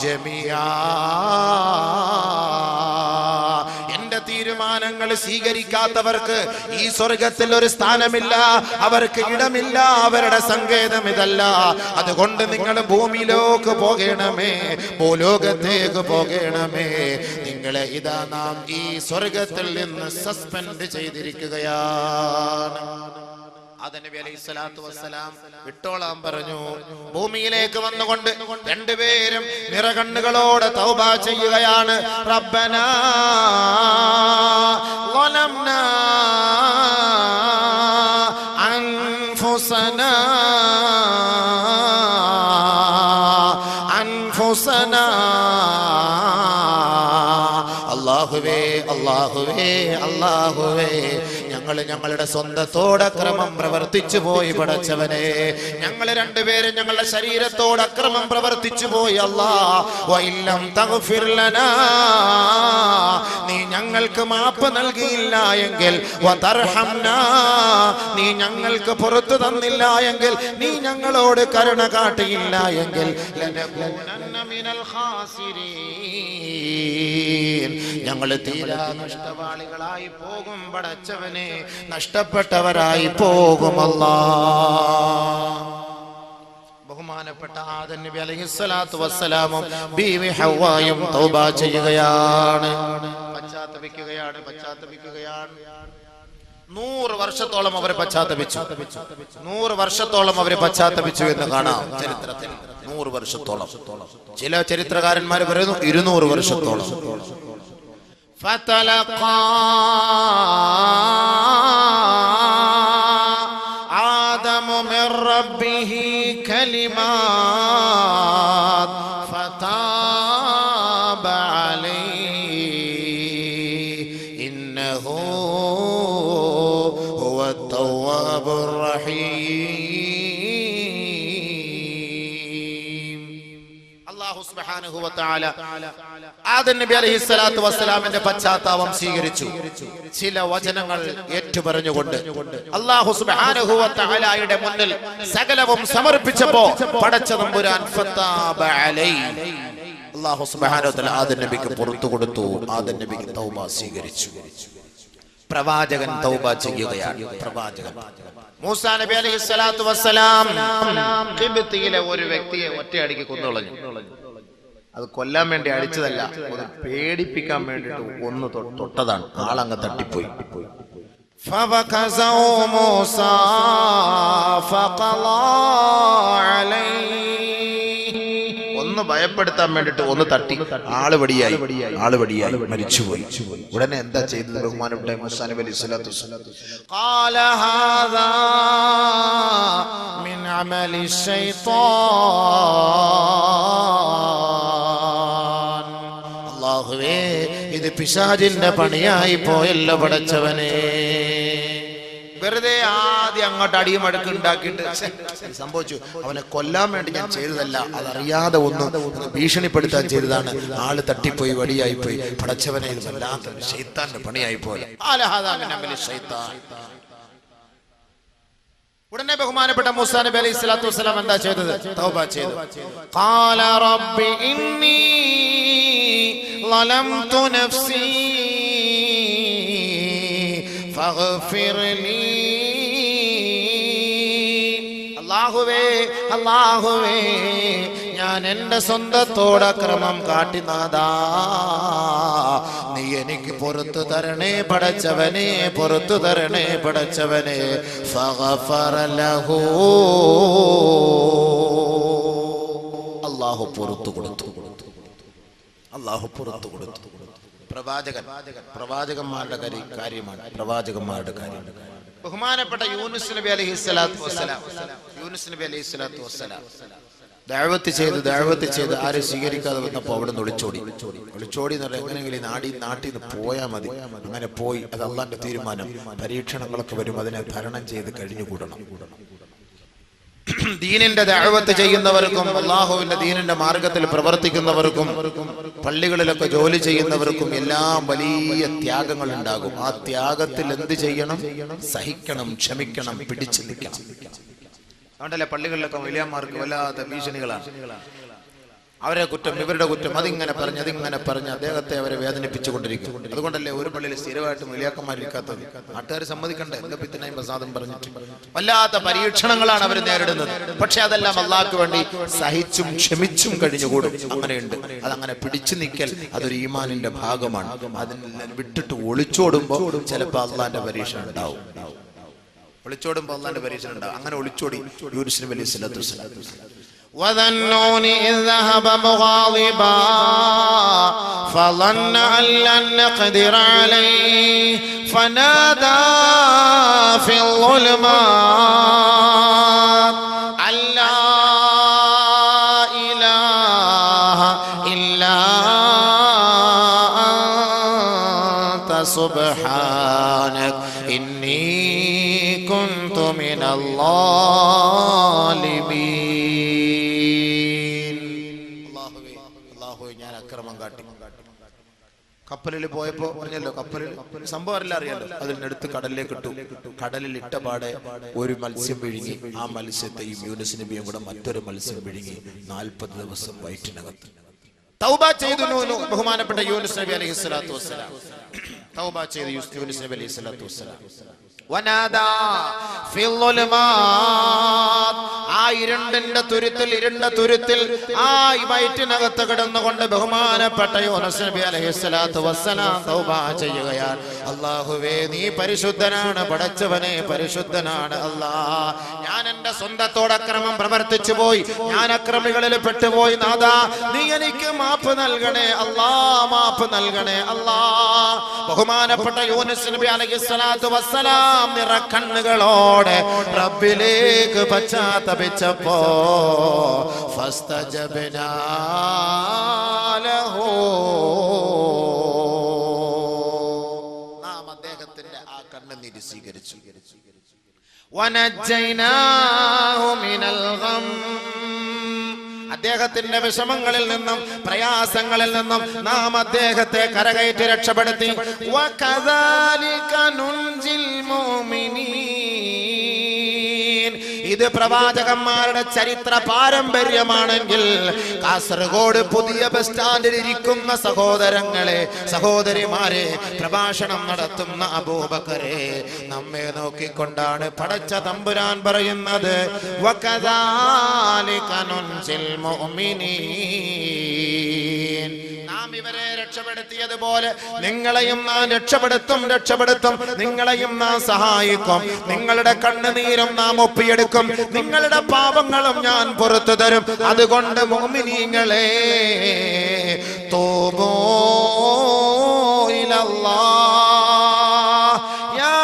ജമിയാ. തീരുമാനങ്ങൾ സ്വീകരിക്കാത്തവർക്ക് ഈ സ്വർഗത്തിൽ ഒരു സ്ഥാനമില്ല, അവർക്ക് ഇടമില്ല, അവരുടെ സങ്കേതം ഇതല്ല. അതുകൊണ്ട് നിങ്ങൾ ഭൂമിയിലേക്ക് പോകണമേ, ഭൂലോകത്തേക്ക് പോകണമേ. നിങ്ങളെ ഇതാ നാം ഈ സ്വർഗത്തിൽ നിന്ന് സസ്പെൻഡ് ചെയ്തിരിക്കുകയാണ്. ആദം നബി അലൈഹിസ്സലാത്തു വസ്സലാം വിട്ടോളാൻ പറഞ്ഞു. ഭൂമിയിലേക്ക് വന്നുകൊണ്ട് രണ്ടുപേരും നിറകണ്ണുകളോടെ തൗബ ചെയ്യുകയാണ്. റബ്ബനാ ളലംനാ അൻഫുസനാ അല്ലാഹുവേ ഞങ്ങളുടെ സ്വന്തത്തോട് അക്രമം പ്രവർത്തിച്ചു പോയി പടച്ചവനെ. ഞങ്ങൾ രണ്ടുപേരും ഞങ്ങളുടെ ശരീരത്തോട് അക്രമം പ്രവർത്തിച്ചു പോയി. അല്ലാഹ് തഗ്ഫിർ ലനാ, നീ ഞങ്ങൾക്ക് മാപ്പ് നൽകിയില്ല എങ്കിൽ, വതർഹംനാ, നീ ഞങ്ങൾക്ക് പുറത്തു തന്നില്ല എങ്കിൽ, നീ ഞങ്ങളോട് കരുണ കാട്ടിയില്ല എങ്കിൽ, ലനകൂനന്ന മിനൽ ഖാസിരീൻ, ഞങ്ങൾ തീരാ നഷ്ടവാളികളായി പോകും പടച്ചവനെ, നഷ്ടപ്പെട്ടവരായി പോകും അല്ലാഹ്. ബഹുമാനപ്പെട്ട ആദം നബി അലൈഹിസ്സലാത്തു വസ്സലാമും ബീവി ഹവ്വായും തൗബ ചെയ്യുകയാണ്, പശ്ചാത്തപിക്കുകയാണ്. 100 വർഷത്തോളം അവർ പശ്ചാത്തപിച്ചു. 100 വർഷത്തോളം അവർ പശ്ചാത്തപിച്ചു എന്ന് കാണാം ചരിത്രത്തിൽ. 100 വർഷത്തോളം. ചില ചരിത്രകാരന്മാർ പറയുന്നു 200 വർഷത്തോളം. ഫതലഖാ ആദമു മിർ റബ്ബിഹി കലിമാത് ഫതാബ അലൈഹി ഇന്നഹു ഹുവത് തവ്വാബുർ റഹീം. അല്ലാഹു സുബ്ഹാനഹു വ തആല ആദം നബി അലൈഹിസ്സലാത്തു വസ്സലാമിന്റെ പശ്ചാത്താപം സ്വീകരിച്ചു. ചില വചനങ്ങൾ ഏറ്റുപറഞ്ഞുകൊണ്ട് അല്ലാഹു സുബ്ഹാനഹു വ തആലയുടെ മുന്നിൽ സകലവും സമർപ്പിച്ചപ്പോൾ പടച്ച തമ്പുരാൻ ഫതാബ അലൈഹി, അല്ലാഹു സുബ്ഹാനഹു വ തആല ആദം നബിക്ക് പുറത്തു കൊടുത്തു. ആദം നബിക്ക് തൗബ സ്വീകരിച്ചു. പ്രവാചകൻ തൗബ ചെയ്യുകയാണ്. പ്രവാചകൻ മൂസാ നബി അലൈഹിസ്സലാത്തു വസ്സലാം ഖിബ്തിയിലെ ഒരു വ്യക്തിയെ ഒറ്റയടിക്ക് കൊന്നുകളഞ്ഞു. അത് കൊല്ലാൻ വേണ്ടി അടിച്ചതല്ല, ഒന്ന് പേടിപ്പിക്കാൻ വേണ്ടിട്ട് ഒന്ന് തൊട്ടതാണ്. ആളങ്ങ് തട്ടിപ്പോയി. ഒന്ന് ഭയപ്പെടുത്താൻ വേണ്ടിട്ട് ഒന്ന് തട്ടി, ആള് വടിയായി മരിച്ചുപോയി. ഉടനെ എന്താ ചെയ്തത് ബഹുമാനപ്പെട്ട മൂസാ നബി അലൈഹിസ്സലാത്തു വസ്സലാം? ഖാല ഹാദാ മിൻ അമലി ശൈത്താൻ, അല്ലാഹുവേ ഇത് പിശാചിന്റെ പണിയായി പോയല്ലോ പടച്ചവനെ. വെറുതെ ആദ്യം അങ്ങോട്ട് അടിയും അടുക്ക് ഉണ്ടാക്കിയിട്ട് സംഭവിച്ചു. അവനെ കൊല്ലാൻ വേണ്ടി ഞാൻ ചെയ്തതല്ല, അതറിയാതെ ഒന്ന് ഭീഷണിപ്പെടുത്താൻ ചെയ്തതാണ്. ആള് തട്ടിപ്പോയി, വടിയായി പോയി. പടച്ചവനെ ഇത് വല്ലാത്ത ശൈത്താന്റെ പണിയായി പോലെ. ഉടനെ ബഹുമാനപ്പെട്ട മൂസാ നബി അലൈഹിസ്സലാത്തു വസ്സലാം എന്താ ചെയ്തത്? തൗബ ചെയ്തു. ഖാല റബ്ബി ഇന്നി ളലംതു നഫ്സി ഫഗ്ഫിർ ലീ, അല്ലാഹുവേ ഞാൻ എൻ്റെ സ്വന്തത്തോട് അക്രമം കാട്ടി നാഥാ, നീ എനിക്ക് പുറത്തു തരണേ പടച്ചവനെ, പുറത്തു തരണേ പടച്ചവനെ. ഫഗഫറ ലഹു, അല്ലാഹു പുറത്തു കൊടുത്തു. അല്ലാഹു പുറത്തു കൊടുത്തു. പ്രവാചകന്മാരുടെ കാര്യമാണ്. പ്രവാചകന്മാരുടെ കാര്യം. ബഹുമാനപ്പെട്ട യൂനുസ് നബി അലൈഹിസ്സലാത്തു വസ്സലാം ദഅവത്ത് ചെയ്ത് ആരും സ്വീകരിക്കാതെ വന്നപ്പോൾ അവിടെ നിന്ന് ഒളിച്ചോടി എന്ന് പറഞ്ഞാൽ എങ്ങനെയെങ്കിലും നാട്ടിൽ നിന്ന് പോയാൽ മതി. അങ്ങനെ പോയി. അത് അള്ളാന്റെ തീരുമാനം. പരീക്ഷണങ്ങളൊക്കെ വരും, അതിനെ തരണം ചെയ്ത് കഴിഞ്ഞുകൂടണം. ദീനിന്റെ ദഅവത്ത് ചെയ്യുന്നവർക്കും അല്ലാഹുവിന്റെ ദീനിന്റെ മാർഗത്തിൽ പ്രവർത്തിക്കുന്നവർക്കും പള്ളികളിലൊക്കെ ജോലി ചെയ്യുന്നവർക്കും എല്ലാം വലിയ ത്യാഗങ്ങൾ ഉണ്ടാകും. ആ ത്യാഗത്തിൽ എന്ത് ചെയ്യണം? സഹിക്കണം, ക്ഷമിക്കണം, പിടിച്ചു നിൽക്കണം. അതുകൊണ്ടല്ലേ പള്ളികളിലൊക്കെ വലിയമാർക്ക് വല്ലാത്ത ഭീഷണികളാണ്. അവരെ കുറ്റം, ഇവരുടെ കുറ്റം, അതിങ്ങനെ പറഞ്ഞ് അദ്ദേഹത്തെ അവരെ വേദനിപ്പിച്ചുകൊണ്ടിരിക്കും. അതുകൊണ്ടല്ലേ ഒരു പള്ളിയിൽ സ്ഥിരമായിട്ട് മുലിയാക്കന്മാരിക്കാത്തത്. നാട്ടുകാർ സമ്മതിക്കണ്ടേ? എന്താ പിത്തനയും പ്രസാദം പറഞ്ഞിട്ട് വല്ലാത്ത പരീക്ഷണങ്ങളാണ് അവർ നേരിടുന്നത്. പക്ഷെ അതെല്ലാം അള്ളാഹ്ക്ക് വേണ്ടി സഹിച്ചും ക്ഷമിച്ചും കഴിഞ്ഞുകൂടും. അങ്ങനെയുണ്ട്. അതങ്ങനെ പിടിച്ചു നിൽക്കൽ അതൊരു ഈമാനിന്റെ ഭാഗമാണ്. അതിനെ വിട്ടിട്ട് ഒളിച്ചോടുമ്പോൾ ചിലപ്പോൾ അള്ളാന്റെ പരീക്ഷണം ഉണ്ടാവും. ഒളിച്ചോടുമ്പോൾ അള്ളാന്റെ പരീക്ഷണം ഉണ്ടാവും. അങ്ങനെ ഒളിച്ചോടി യൂനുസ് നബി അലൈഹിസ്സലാത്തു വസ്സലാം. وذنون إذ ذهب مغاضبا فظن أن لن نقدر عليه فنادى في الظلمات أن لا إله إلا أنت സുബ്ഹാനക ഇന്നി കുന്തു മിനൽ ളാലിമീൻ. അല്ലാഹുവേ ഞാൻ അക്രമം കാട്ടി. കപ്പലിൽ പോയപ്പോ പറഞ്ഞല്ലോ, കപ്പലിൽ സംഭവം എല്ലാം അറിയാലോ. അതിനെടുത്ത് കടലിലേക്ക് ഇട്ടു. കടലിൽ ഇട്ട പാടെ ഒരു മത്സ്യം വിഴുങ്ങി. ആ മത്സ്യത്തെയും യൂനുസ് നബിയും കൂടെ മറ്റൊരു മത്സ്യം വിഴുങ്ങി. 40 ദിവസം വയറ്റിനകത്ത്. തൗബ ചെയ്തു ബഹുമാനപ്പെട്ട യൂനുസ് നബി അലൈഹി സ്വലാത്തു വസ്സലാം. തൗബ ചെയ്തു യൂനുസ് നബി അലൈഹി സ്വലാത്തു വസ്സലാം. വനാദാ ഫിൽ ളുലുമാത്. ആ ഇരുണ്ട തുരുത്തിൽ ആ വയറ്റിനകത്ത് കിടന്നുകൊണ്ട് ബഹുമാനപ്പെട്ട യൂനുസ് നബി അലൈഹി സ്വലാത്തു വസ്സലാം തൗബ ചെയ്യുകയാണ്. അല്ലാഹുവേ നീ പരിശുദ്ധനാണ്, പടച്ചവനെ പരിശുദ്ധനാണ് അല്ലാഹ്. ഞാൻ എന്റെ സ്വന്തത്തോട് അക്രമം പ്രവർത്തിച്ചു പോയി, ഞാൻ അക്രമികളിൽ പെട്ടുപോയി. നാഥാ നീ എനിക്ക് മാപ്പ് നൽകണേ അല്ലാഹ്, മാപ്പ് നൽകണേ അല്ലാഹ്. ബഹുമാനപ്പെട്ട യൂനുസ് നബി അലൈഹി സ്വലാത്തു വസ്സലാം നിറക്കണ്ണുകളോടെ റബ്ബിലേക്ക് പശ്ചാത്തപിച്ചപ്പോ ഫസ്തജബ്നാ ലഹു, നാം അദ്ദേഹത്തിന്റെ ആ കണ്ണുനീര് സ്വീകരിച്ചു. വനജ്ജൈനാഹു മിനൽ ഗം, അദ്ദേഹത്തിന്റെ വിഷമങ്ങളിൽ നിന്നും പ്രയാസങ്ങളിൽ നിന്നും നാം അദ്ദേഹത്തെ കരകയറ്റി രക്ഷപ്പെടുത്തി. വകദാലിക നുൻജിൽ മുഅ്മിനീൻ. ഇത് പ്രവാചകന്മാരുടെ ചരിത്ര പാരമ്പര്യമാണെങ്കിൽ കാസർഗോഡ് പുതിയ ബസ് സ്റ്റാൻഡിൽ ഇരിക്കുന്ന സഹോദരങ്ങളെ, സഹോദരിമാരെ, പ്രഭാഷണം നടത്തുന്ന അബൂബക്കറെ, നമ്മെ നോക്കിക്കൊണ്ടാണ് പടച്ച തമ്പുരാൻ പറയുന്നത് വകദാലിക നുൻജിൽ മുഅ്മിനീൻ. നാം ഇവരെ രക്ഷപ്പെടുത്തിയതുപോലെ നിങ്ങളെയും നാം രക്ഷപ്പെടുത്തും. നിങ്ങളെയും നാം സഹായിക്കും. നിങ്ങളുടെ കണ്ണുനീരും നാം ഒപ്പിയെടുക്കും. നിങ്ങളുടെ പാപങ്ങളും ഞാൻ പുറത്തു തരും. അതുകൊണ്ട് മുഅ്മിനീങ്ങളെ, തൂബൂ ഇലല്ലാഹ് യാ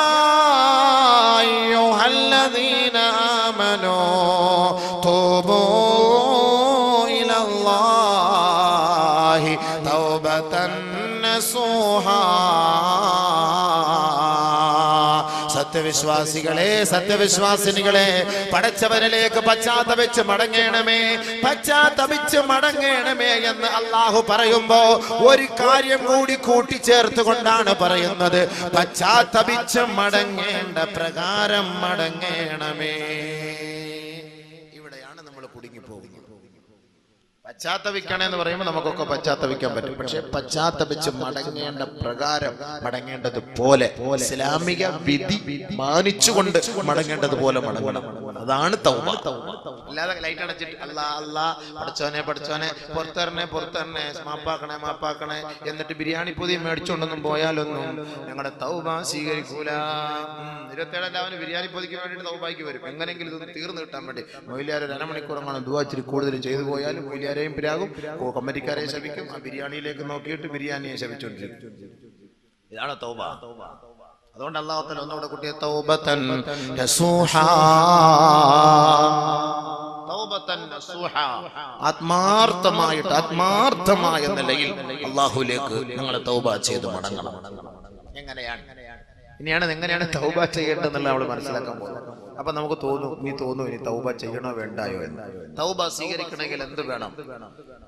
അയ്യുഹല്ലദീന ആമനൂ തൂബൂ ഇലല്ലാഹി തൗബതൻ നസൂഹാ. സത്യവിശ്വാസികളെ, സത്യവിശ്വാസിനികളെ, പടച്ചവനിലേക്ക് പശ്ചാത്തപിച്ച് മടങ്ങണമേ, പശ്ചാത്തപിച്ച് മടങ്ങണമേ എന്ന് അല്ലാഹു പറയുമ്പോ ഒരു കാര്യം കൂടി കൂട്ടിച്ചേർത്തുകൊണ്ടാണ് പറയുന്നത്, പശ്ചാത്തപിച്ച് മടങ്ങേണ്ട പ്രകാരം മടങ്ങണമേ. ഇവിടെയാണ് നമ്മൾ കുടുങ്ങിപ്പോകുന്നത്. പശ്ചാത്തപിക്കണമെന്ന് പറയുമ്പോൾ നമുക്കൊക്കെ പശ്ചാത്തപിക്കാൻ പറ്റും. പക്ഷെ പശ്ചാത്തപിച്ച് മടങ്ങേണ്ട പ്രകാരം മടങ്ങേണ്ടത് പോലെ, ഇസ്ലാമിക വിധി മാനിച്ചുകൊണ്ട് മടങ്ങേണ്ടത് പോലെ മടങ്ങണം. അതാണ് തൗബ. അല്ലാതെ ലൈറ്റ് അടച്ചിട്ട് അല്ലാ പഠിച്ചോനെ പുറത്തരണേ മാപ്പാക്കണേ എന്നിട്ട് ബിരിയാണി പൊതി മേടിച്ചോണ്ടൊന്നും പോയാലൊന്നും ഞങ്ങളുടെ തൗബ സ്വീകരിക്കൂല. 27 ബിരിയാണി പൊതിക്ക് വേണ്ടിയിട്ട് തൗബയ്ക്ക് വരും. എങ്ങനെങ്കിലും ഇതൊന്ന് തീർന്നു കിട്ടാൻ വേണ്ടി മൊയ്ലിയാർ 1 മണിക്കൂറങ്ങാണ് ദുആ ഇച്ചിരി കൂടുതൽ ചെയ്തു പോയാലും മൊയ്ലിയാരെയും പിരാകും, കമ്മിറ്റിക്കാരെ ശപിക്കും. ആ ബിരിയാണിയിലേക്ക് നോക്കിയിട്ട് ബിരിയാണിയെ ശപിച്ചുകൊണ്ടിരിക്കും. ഇതാണ് തൗബ. അതുകൊണ്ട് അല്ലാഹു തആല ഒന്നുകൂടെ കുട്ടിയെ തൗബതൻ നസൂഹാ, തൗബതൻ നസൂഹാ, ആത്മാർത്ഥമായ നിലയിൽ അല്ലാഹുവിലേക്ക് നിങ്ങൾ തൗബ ചെയ്ത് മടങ്ങണം. എങ്ങനെയാണ് തൗബ ചെയ്യേണ്ടതെന്നുള്ള നമ്മൾ മനസ്സിലാക്കാൻ പോകുന്നത്. അപ്പൊ നമുക്ക് തോന്നും ഇനി തൗബ ചെയ്യണോ വേണ്ടായോ എന്ന്. തൗബ സ്വീകരിക്കണമെങ്കിൽ എന്ത് വേണം?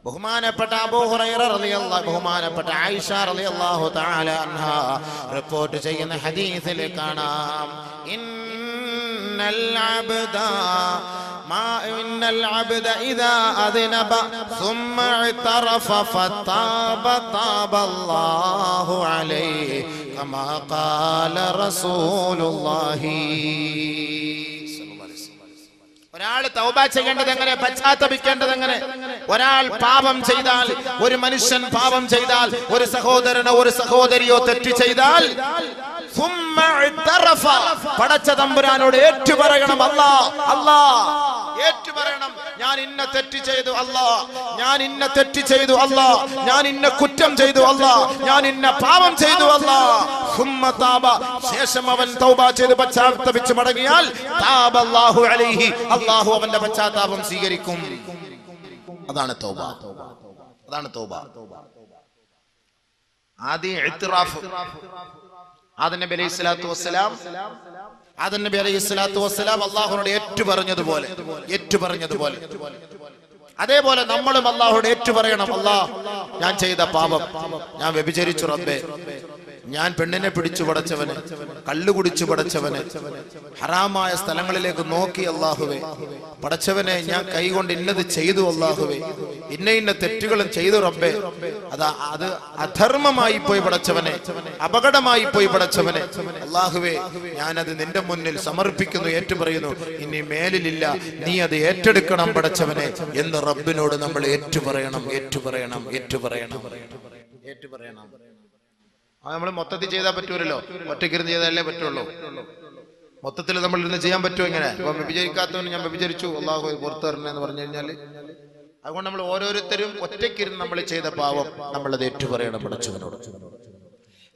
ബഹുമാനപ്പെട്ട അബൂ ഹുറൈറ റളിയല്ലാഹു, ബഹുമാനപ്പെട്ട ആയിഷ റളിയല്ലാഹു തആല അൻഹാ റിപ്പോർട്ട് ചെയ്യുന്ന ഹദീസിൽ കാണാം, ഇന്നൽ അബ്ദ ഇദാ അദ്നബ ثم اعترف فتاب تاب الله عليه كما قال رسول الله. ഒരാൾ തൗബ ചെയ്യേണ്ടത് എങ്ങനെ, പശ്ചാത്തപിക്കേണ്ടത് എങ്ങനെ? ഒരാൾ പാപം ചെയ്താൽ, ഒരു മനുഷ്യൻ പാപം ചെയ്താൽ, ഒരു സഹോദരനോ ഒരു സഹോദരിയോ തെറ്റ് ചെയ്താൽ പടച്ച തമ്പുരാനോട് ഏറ്റുപറയണം. അല്ലാ ഏറ്റുപറയണം, ഞാൻ ഇന്ന തെറ്റ് ചെയ്തു അല്ലാ, ഞാൻ ഇന്ന തെറ്റ് ചെയ്തു അല്ലാ, ഞാൻ ഇന്ന കുറ്റം ചെയ്തു അല്ലാ, ഞാൻ ഇന്ന പാപം ചെയ്തു അല്ലാ. ശേഷം അവൻ തൗബ ചെയ്ത് പശ്ചാത്തപിച്ച് മടങ്ങിയാൽ താബല്ലാഹു അലൈഹി, അല്ലാഹു അവന്റെ പശ്ചാത്താപം സ്വീകരിക്കും. അതാണ് തൗബ. ആദ്യ ഇഅ്തിറാഫ്. ആദം നബി അലൈഹി സ്വലാത്തു വസ്സലാം അള്ളാഹുവിനോട് ഏറ്റുപറഞ്ഞതുപോലെ അതേപോലെ നമ്മളും അള്ളാഹുവോട് ഏറ്റുപറയണം. അല്ലാഹ്, ഞാൻ ചെയ്ത പാപം, ഞാൻ വ്യഭിചരിച്ചു റബ്ബേ, ഞാൻ പെണ്ണിനെ പിടിച്ചു പടച്ചവന്, കള്ളു കുടിച്ചു പടച്ചവന്, ഹറാമായ സ്ഥലങ്ങളിലേക്ക് നോക്കി അല്ലാഹുവേ, പടച്ചവനെ ഞാൻ കൈകൊണ്ട് ഇന്നത് ചെയ്തു അല്ലാഹുവേ, ഇന്ന തെറ്റുകളും ചെയ്തു റബ്ബേ, അത് അധർമ്മമായി പോയി പടച്ചവനെ, അപകടമായി പോയി പടച്ചവനെ, അല്ലാഹുവേ ഞാനത് നിന്റെ മുന്നിൽ സമർപ്പിക്കുന്നു, ഏറ്റുപറയുന്നു, ഇനി മേലിലില്ല, നീ അത് ഏറ്റെടുക്കണം പടച്ചവനെ എന്ന് റബ്ബിനോട് നമ്മൾ ഏറ്റുപറയണം. നമ്മൾ മൊത്തത്തിൽ ചെയ്താൽ പറ്റൂലല്ലോ, ഒറ്റയ്ക്കിരുന്ന് ചെയ്താലേ പറ്റുള്ളൂ. മൊത്തത്തിൽ നമ്മൾ ഇരുന്ന് ചെയ്യാൻ പറ്റുമോ? ഇങ്ങനെ ഇപ്പൊ വ്യഭിചരിക്കാത്തവന് ഞാൻ വ്യഭിചരിച്ചു അല്ലാഹു പുറത്തു തരണേ എന്ന് പറഞ്ഞു കഴിഞ്ഞാല്, അതുകൊണ്ട് നമ്മൾ ഓരോരുത്തരും ഒറ്റയ്ക്കിരുന്ന് നമ്മൾ ചെയ്ത പാവം നമ്മളത് ഏറ്റുപറയണം പടച്ചവനോട്.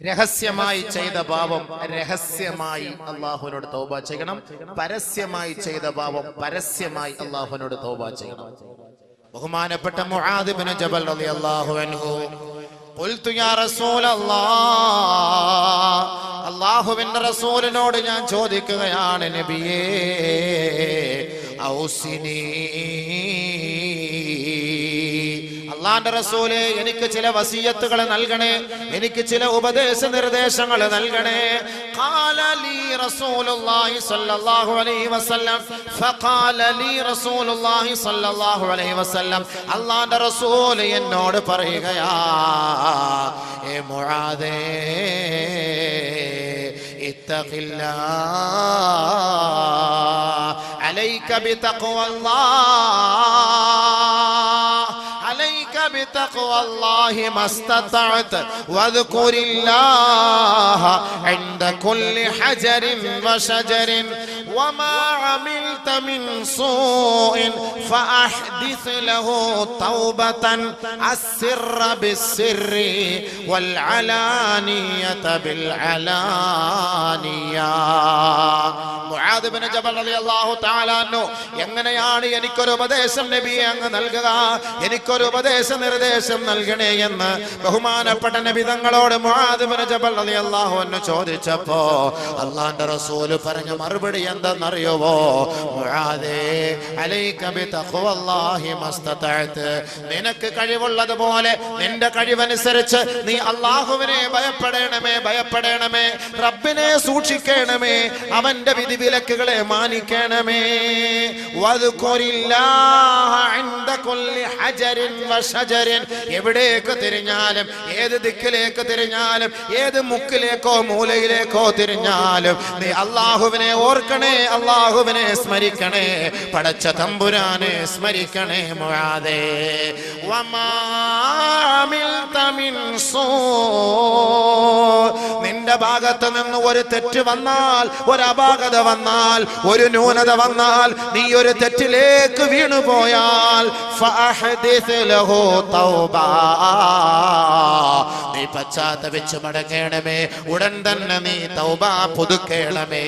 രഹസ്യമായി ചെയ്ത പാപം രഹസ്യമായി അല്ലാഹുവിനോട് തൗബ ചെയ്യണം. പരസ്യമായി ചെയ്ത പാപം പരസ്യമായി അല്ലാഹുവിനോട് തൗബ ചെയ്യണം. ബഹുമാനപ്പെട്ട മുആദ് ഇബ്നു ജബൽ റളിയല്ലാഹു അൻഹു ഖുൽതു യാ റസൂലല്ലാഹ്, അല്ലാഹുവിന്റെ റസൂലിനോട് ഞാൻ ചോദിക്കുകയാണ് നബിയേ, ഔസിനി, അല്ലാഹുവിന്റെ റസൂലേ എനിക്ക് ചില വസിയത്തുകൾ നൽകണേ, എനിക്ക് ചില ഉപദേശ നിർദ്ദേശങ്ങൾ നൽകണേ. ഖാല ലി റസൂലുള്ളാഹി സ്വല്ലല്ലാഹു അലൈഹി വസല്ലം, ഫഖാല ലി റസൂലുള്ളാഹി സ്വല്ലല്ലാഹു അലൈഹി വസല്ലം, അല്ലാഹുവിന്റെ റസൂൽ എന്നോട് പറയുകയാ, ഏ മുആദേ, ഇത്തഖില്ലാഹ്, അലൈക ബിതഖ്വല്ലാഹ്, عليك بتقوى الله ما استطعت واذكر الله عند كل حجر وشجر وما عملت من سوء فأحدث له توبة السر بالسر والعلانية بالعلانية. മുആദ് ഇബ്നു ജബൽ റളിയല്ലാഹു തആല അൻഹു എങ്ങനെയാണ് എനിക്കൊരു ഉപദേശം നബിയെ അങ്ങ് നൽകുക, എനിക്കൊരു ഉപദേശ നിർദ്ദേശം നൽകണേ എന്ന് ബഹുമാനപ്പെട്ട നബി തങ്ങളോട് മുആദ് ഇബ്നു ജബൽ റളിയല്ലാഹു അൻഹു ചോദിച്ചപ്പോ അല്ലാഹുവിന്റെ റസൂൽ പറഞ്ഞ മറുപടി എന്തെന്നറിയുമോ? മുആദേ, അലൈക ബിതഖ്വല്ലാഹി മസ്തതഅത്, നിനക്ക് കഴിവുള്ളതുപോലെ നിന്റെ കഴിവനുസരിച്ച് നീ അല്ലാഹുവിനെ ഭയപ്പെടണമേ, റബ്ബിനെ സൂക്ഷിക്കണമേ, അവന്റെ വിധിവിലക്കുകളെ മാനിക്കണമേ. വദ്കുരില്ലാഹ ഇൻദ കുല്ലി ഹജരിൻ വശജരിൻ, എവിടേക്ക് തിരിഞ്ഞാലും, ഏത് ദിക്കിലേക്ക് തിരിഞ്ഞാലും, ഏത് മുക്കിലേക്കോ മൂലയിലേക്കോ തിരിഞ്ഞാലും നീ അല്ലാഹുവിനെ ഓർക്കണേ, അല്ലാഹുവിനെ സ്മരിക്കണേ, പടച്ച തമ്പുരാനെ സ്മരിക്കണേ. മുആദേ, വമാ അമിൽത മിൻ സൂ, നിന്റെ ഭാഗത്ത് നിന്ന് ഒരു തെറ്റ് വന്നാൽ, ഒരു അപാകത വന്നാൽ, ഒരു ന്യൂനത വന്നാൽ, നീ ഒരു തെറ്റിലേക്ക് വീണുപോയാൽ ഫഅഹ്ദിസ് ലഹു തൗബ, നീ പശ്ചാത്തപിച്ച് മടങ്ങണമേ, ഉടൻ തന്നെ നീ തൗബ പുതുക്കേണമേ,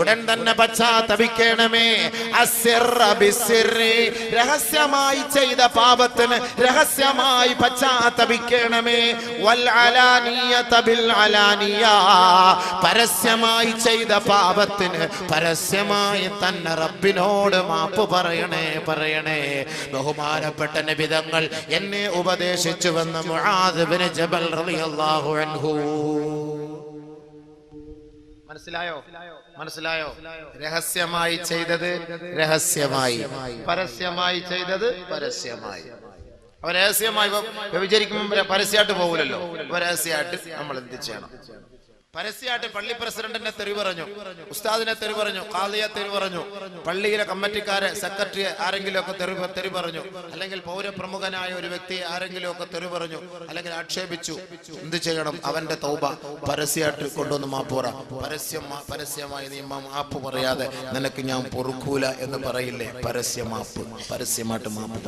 ഉടൻ തന്നെ പശ്ചാത്തപിക്കണമേ. അസ്സിർറ ബിസ്സിർരി, രഹസ്യമായി ചെയ്ത പാപത്തിന് രഹസ്യമായി പശ്ചാത്തപിക്കണമേ. വൽ അലാനിയത ബിൽ അലാനിയ, പരസ്യമായി ചെയ്ത പാപത്തിന് പരസ്യമായി തന്നെ റബ്ബിനോട് മാപ്പ് പറയണേ. ബഹുമാനപ്പെട്ട നബി തങ്ങൾ എന്നെ ഉപദേശിച്ചുവെന്ന് മുആദ് ഇബ്നു ജബൽ റളിയല്ലാഹു അൻഹു. മനസ്സിലായോ? രഹസ്യമായി ചെയ്തത് രഹസ്യമായി, പരസ്യമായി ചെയ്തത് പരസ്യമായി. രഹസ്യമായി വ്യഭിചരിക്കുമ്പോൾ പരസ്യമായിട്ട് പോകില്ലല്ലോ, രഹസ്യമായിട്ട് നമ്മൾ എന്ത് ചെയ്യണം? പരസ്യമായിട്ട് പള്ളി പ്രസിഡന്റിനെ തെറി പറഞ്ഞു, ഉസ്താദിനെ തെറി പറഞ്ഞു, ഖാദിയെ തെറി പറഞ്ഞു, പള്ളിയിലെ കമ്മിറ്റിക്കാരെ, സെക്രട്ടറിയെ ആരെങ്കിലും ഒക്കെ തെറി പറഞ്ഞു, അല്ലെങ്കിൽ പൗരപ്രമുഖനായ ഒരു വ്യക്തിയെ ആരെങ്കിലും ഒക്കെ തെറി പറഞ്ഞു, അല്ലെങ്കിൽ ആക്ഷേപിച്ചു, എന്ത് ചെയ്യണം? അവന്റെ തൗബ പരസ്യമായിട്ട് കൊണ്ടുവന്ന് മാപ്പ് പറ. പരസ്യമായി നീ മാപ്പ് പറയാതെ നിനക്ക് ഞാൻ പൊറുക്കൂല എന്ന് പറയില്ലേ? പരസ്യമായിട്ട് മാപ്പ്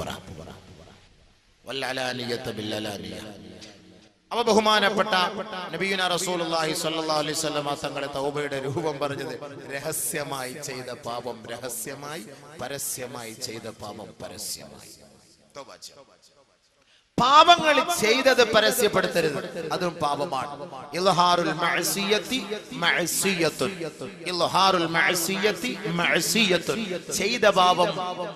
പറ. വല്ലലാനിയത ബില്ലലാനിയ. അവ ബഹുമാനപ്പെട്ട നബിയുനാ റസൂലുള്ളാഹി സ്വല്ലല്ലാഹു അലൈഹി വസല്ലം തങ്ങളുടെ തൗബയുടെ രൂപം പറഞ്ഞത് രഹസ്യമായി ചെയ്ത പാപം രഹസ്യമായി, പരസ്യമായി ചെയ്ത പാപം പരസ്യമായി. പാപങ്ങൾ ചെയ്തത് പരസ്യപ്പെടുത്തരുത്, അതും പാപമാണ്. ഇൽഹാറുൽ മഅസിയത്തി മഅസിയത്തുൻ, ഇൽഹാറുൽ മഅസിയത്തി മഅസിയത്തുൻ. ചെയ്ത പാപം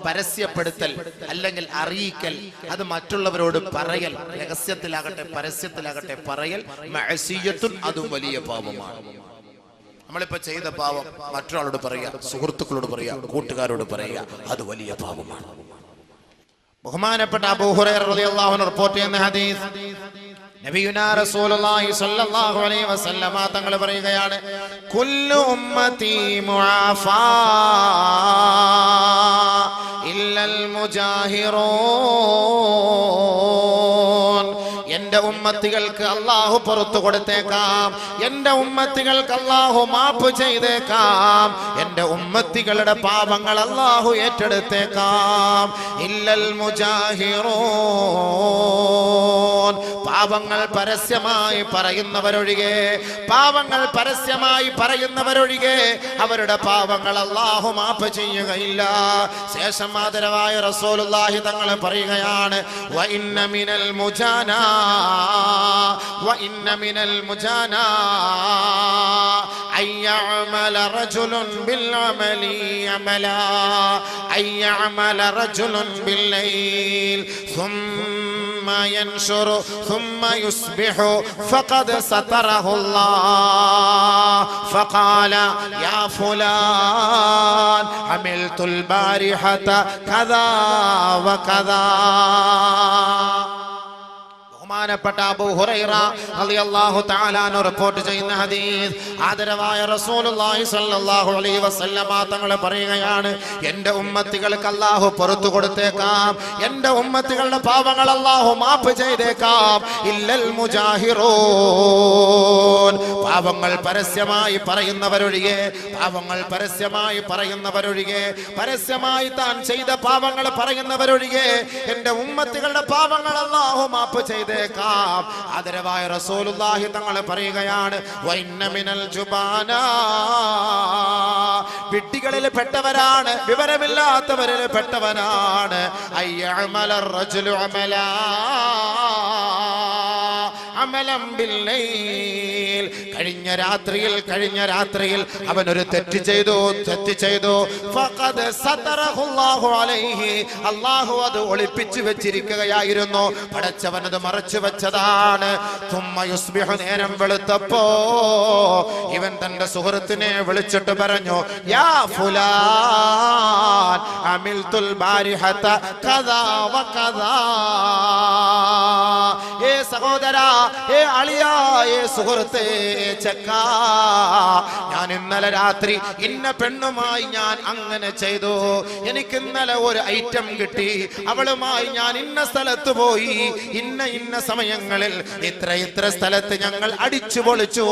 പരസ്യപ്പെടുത്തൽ അല്ലെങ്കിൽ അറിയിക്കൽ, അത് മറ്റുള്ളവരോട് പറയൽ, രഹസ്യത്തിലാകട്ടെ പരസ്യത്തിലാകട്ടെ പറയൽ മഅസിയത്തുൻ, അതും വലിയ പാപമാണ്. നമ്മളിപ്പോ ചെയ്ത പാപം മറ്റൊരാളോട് പറയുക, സുഹൃത്തുക്കളോട് പറയുക, കൂട്ടുകാരോട് പറയുക, അത് വലിയ പാപമാണ്. ബഹുമാനപ്പെട്ട അബൂ ഹുറൈറ റളിയല്ലാഹു അൻഹു റിപ്പോർട്ട് ചെയ്യുന്ന ഹദീസ്, നബിയുനാ റസൂലുള്ളാഹി സ്വല്ലല്ലാഹു അലൈഹി വസല്ലമ തങ്ങൾ പറയുകയാണ്, കുല്ലു ഉമ്മത്തി മുആഫാ ഇല്ലൽ മുജാഹിറൂൻ. എന്റെ ഉമ്മത്തികൾക്ക് അല്ലാഹു പുറത്തു കൊടുത്തേക്കാം, എന്റെ ഉമ്മത്തികൾക്ക് അല്ലാഹു മാപ്പ് ചെയ്തേക്കാം, എന്റെ ഉമ്മത്തികളുടെ പാപങ്ങൾ അല്ലാഹു ഏറ്റെടുത്തേക്കാം. ഇല്ലൽ മുജാഹിറൂൻ, പാപങ്ങൾ പരസ്യമായി പറയുന്നവരൊഴികെ, പാപങ്ങൾ പരസ്യമായി പറയുന്നവരൊഴികെ അവരുടെ പാപങ്ങൾ അല്ലാഹു മാപ്പ് ചെയ്യുകയില്ല. ശേഷം ആദരവായ റസൂലുള്ളാഹി തങ്ങൾ പറയുകയാണ്, വ ഇന്ന മിനൽ മുജാനാ وإن من المجانا أن يعمل رجل بالعمل عملا، أن يعمل رجل بالليل ثم ينشر ثم يصبح فقد ستره الله فقال يا فلان عملت البارحة كذا وكذا. ബഹുമാനപ്പെട്ട അബൂ ഹുറൈറ റളിയല്ലാഹു തആല അൻഹു റിപ്പോർട്ട് ചെയ്യുന്ന ഹദീസ്, ആദരവായ റസൂലുള്ളാഹി സ്വല്ലല്ലാഹു അലൈഹി വസല്ലമ തങ്ങൾ പറയുകയാണ്, എൻ്റെ ഉമ്മത്തികൾക്ക് അല്ലാഹു പുറത്തു കൊടുത്തേക്കാം, എൻ്റെ ഉമ്മത്തികളുടെ പാപങ്ങൾ അല്ലാഹു മാപ്പ് ചെയ്തേക്കാം. ഇല്ലൽ മുജാഹിറൂൻ, പാപങ്ങൾ പരസ്യമായി പറയുന്നവരൊഴികെ, പാപങ്ങൾ പരസ്യമായി പറയുന്നവരൊഴികെ, പരസ്യമായി താൻ ചെയ്ത പാപങ്ങൾ പറയുന്നവരൊഴികെ എൻ്റെ ഉമ്മത്തികളുടെ പാപങ്ങൾ അല്ലാഹു മാപ്പ് ചെയ്തേക്കാം. ആദരവായ റസൂലുള്ളാഹി തങ്ങൾ പറയുകയാണ്, വഇന്ന മിനൽ ജുബാനാ, വിഡ്ഢികളിൽ പെട്ടവരാണ്, വിവരമില്ലാത്തവരിൽ പെട്ടവനാണ്. അയ്യഅമലർ റജുലു അമലാ അമലം ബില്ലൈൽ, കഴിഞ്ഞ രാത്രിയിൽ അവനൊരു തെറ്റ് ചെയ്തു, ഫഖദ് സതറഹുല്ലാഹു അലൈഹി, അല്ലാഹു അത് ഒളിപ്പിച്ചു വെച്ചിരിക്കുകയായിരുന്നു, പടച്ചവൻ അത് മറച്ചു വെച്ചതാണ്. തുമ്മ യുസ്ബിഹു, നേരം വെളുത്തപ്പോ ഇവൻ തന്റെ സുഹൃത്തിനെ വിളിച്ചിട്ട് പറഞ്ഞു, യാ ഫുലാൻ അമിൽതുൽ ബാരിഹത കദാ വകദാ. ഏ സഹോദരാ, ഏ അളിയാ, ഏ സുഹൃത്തേ, ചെക്ക, ഞാൻ ഇന്നലെ രാത്രി ഇന്ന പെണ്ണുമായി ഞാൻ അങ്ങനെ ചെയ്തു, എനിക്ക് ഇന്നലെ ഒരു ഐറ്റം കിട്ടി, അവളുമായി ഞാൻ ഇന്ന സ്ഥലത്ത് പോയി, ഇന്ന സമയങ്ങളിൽ ഇത്ര സ്ഥലത്ത് ഞങ്ങൾ അടിച്ചു പൊളിച്ചു,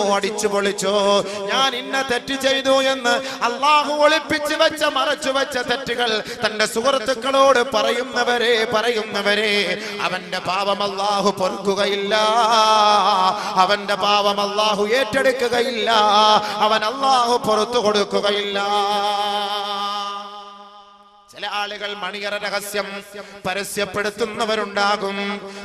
ഞാൻ ഇന്ന തെറ്റ് ചെയ്തു എന്ന് അല്ലാഹു ഒളിപ്പിച്ചു വെച്ച മറച്ചു വെച്ച തെറ്റുകൾ തന്റെ സുഹൃത്തുക്കളോട് പറയുന്നവരെ അവന്റെ പാപം അല്ലാഹു പൊറുക്കുകയില്ല, അവന്റെ പാപം അല്ലാഹു ഏറ്റെടുക്കുകയില്ല, അവൻ അല്ലാഹു പുറത്തു കൊടുക്കുകയില്ല. ചില ആളുകൾ മണിയറ രഹസ്യം പരസ്യപ്പെടുത്തുന്നവരുണ്ടാകും.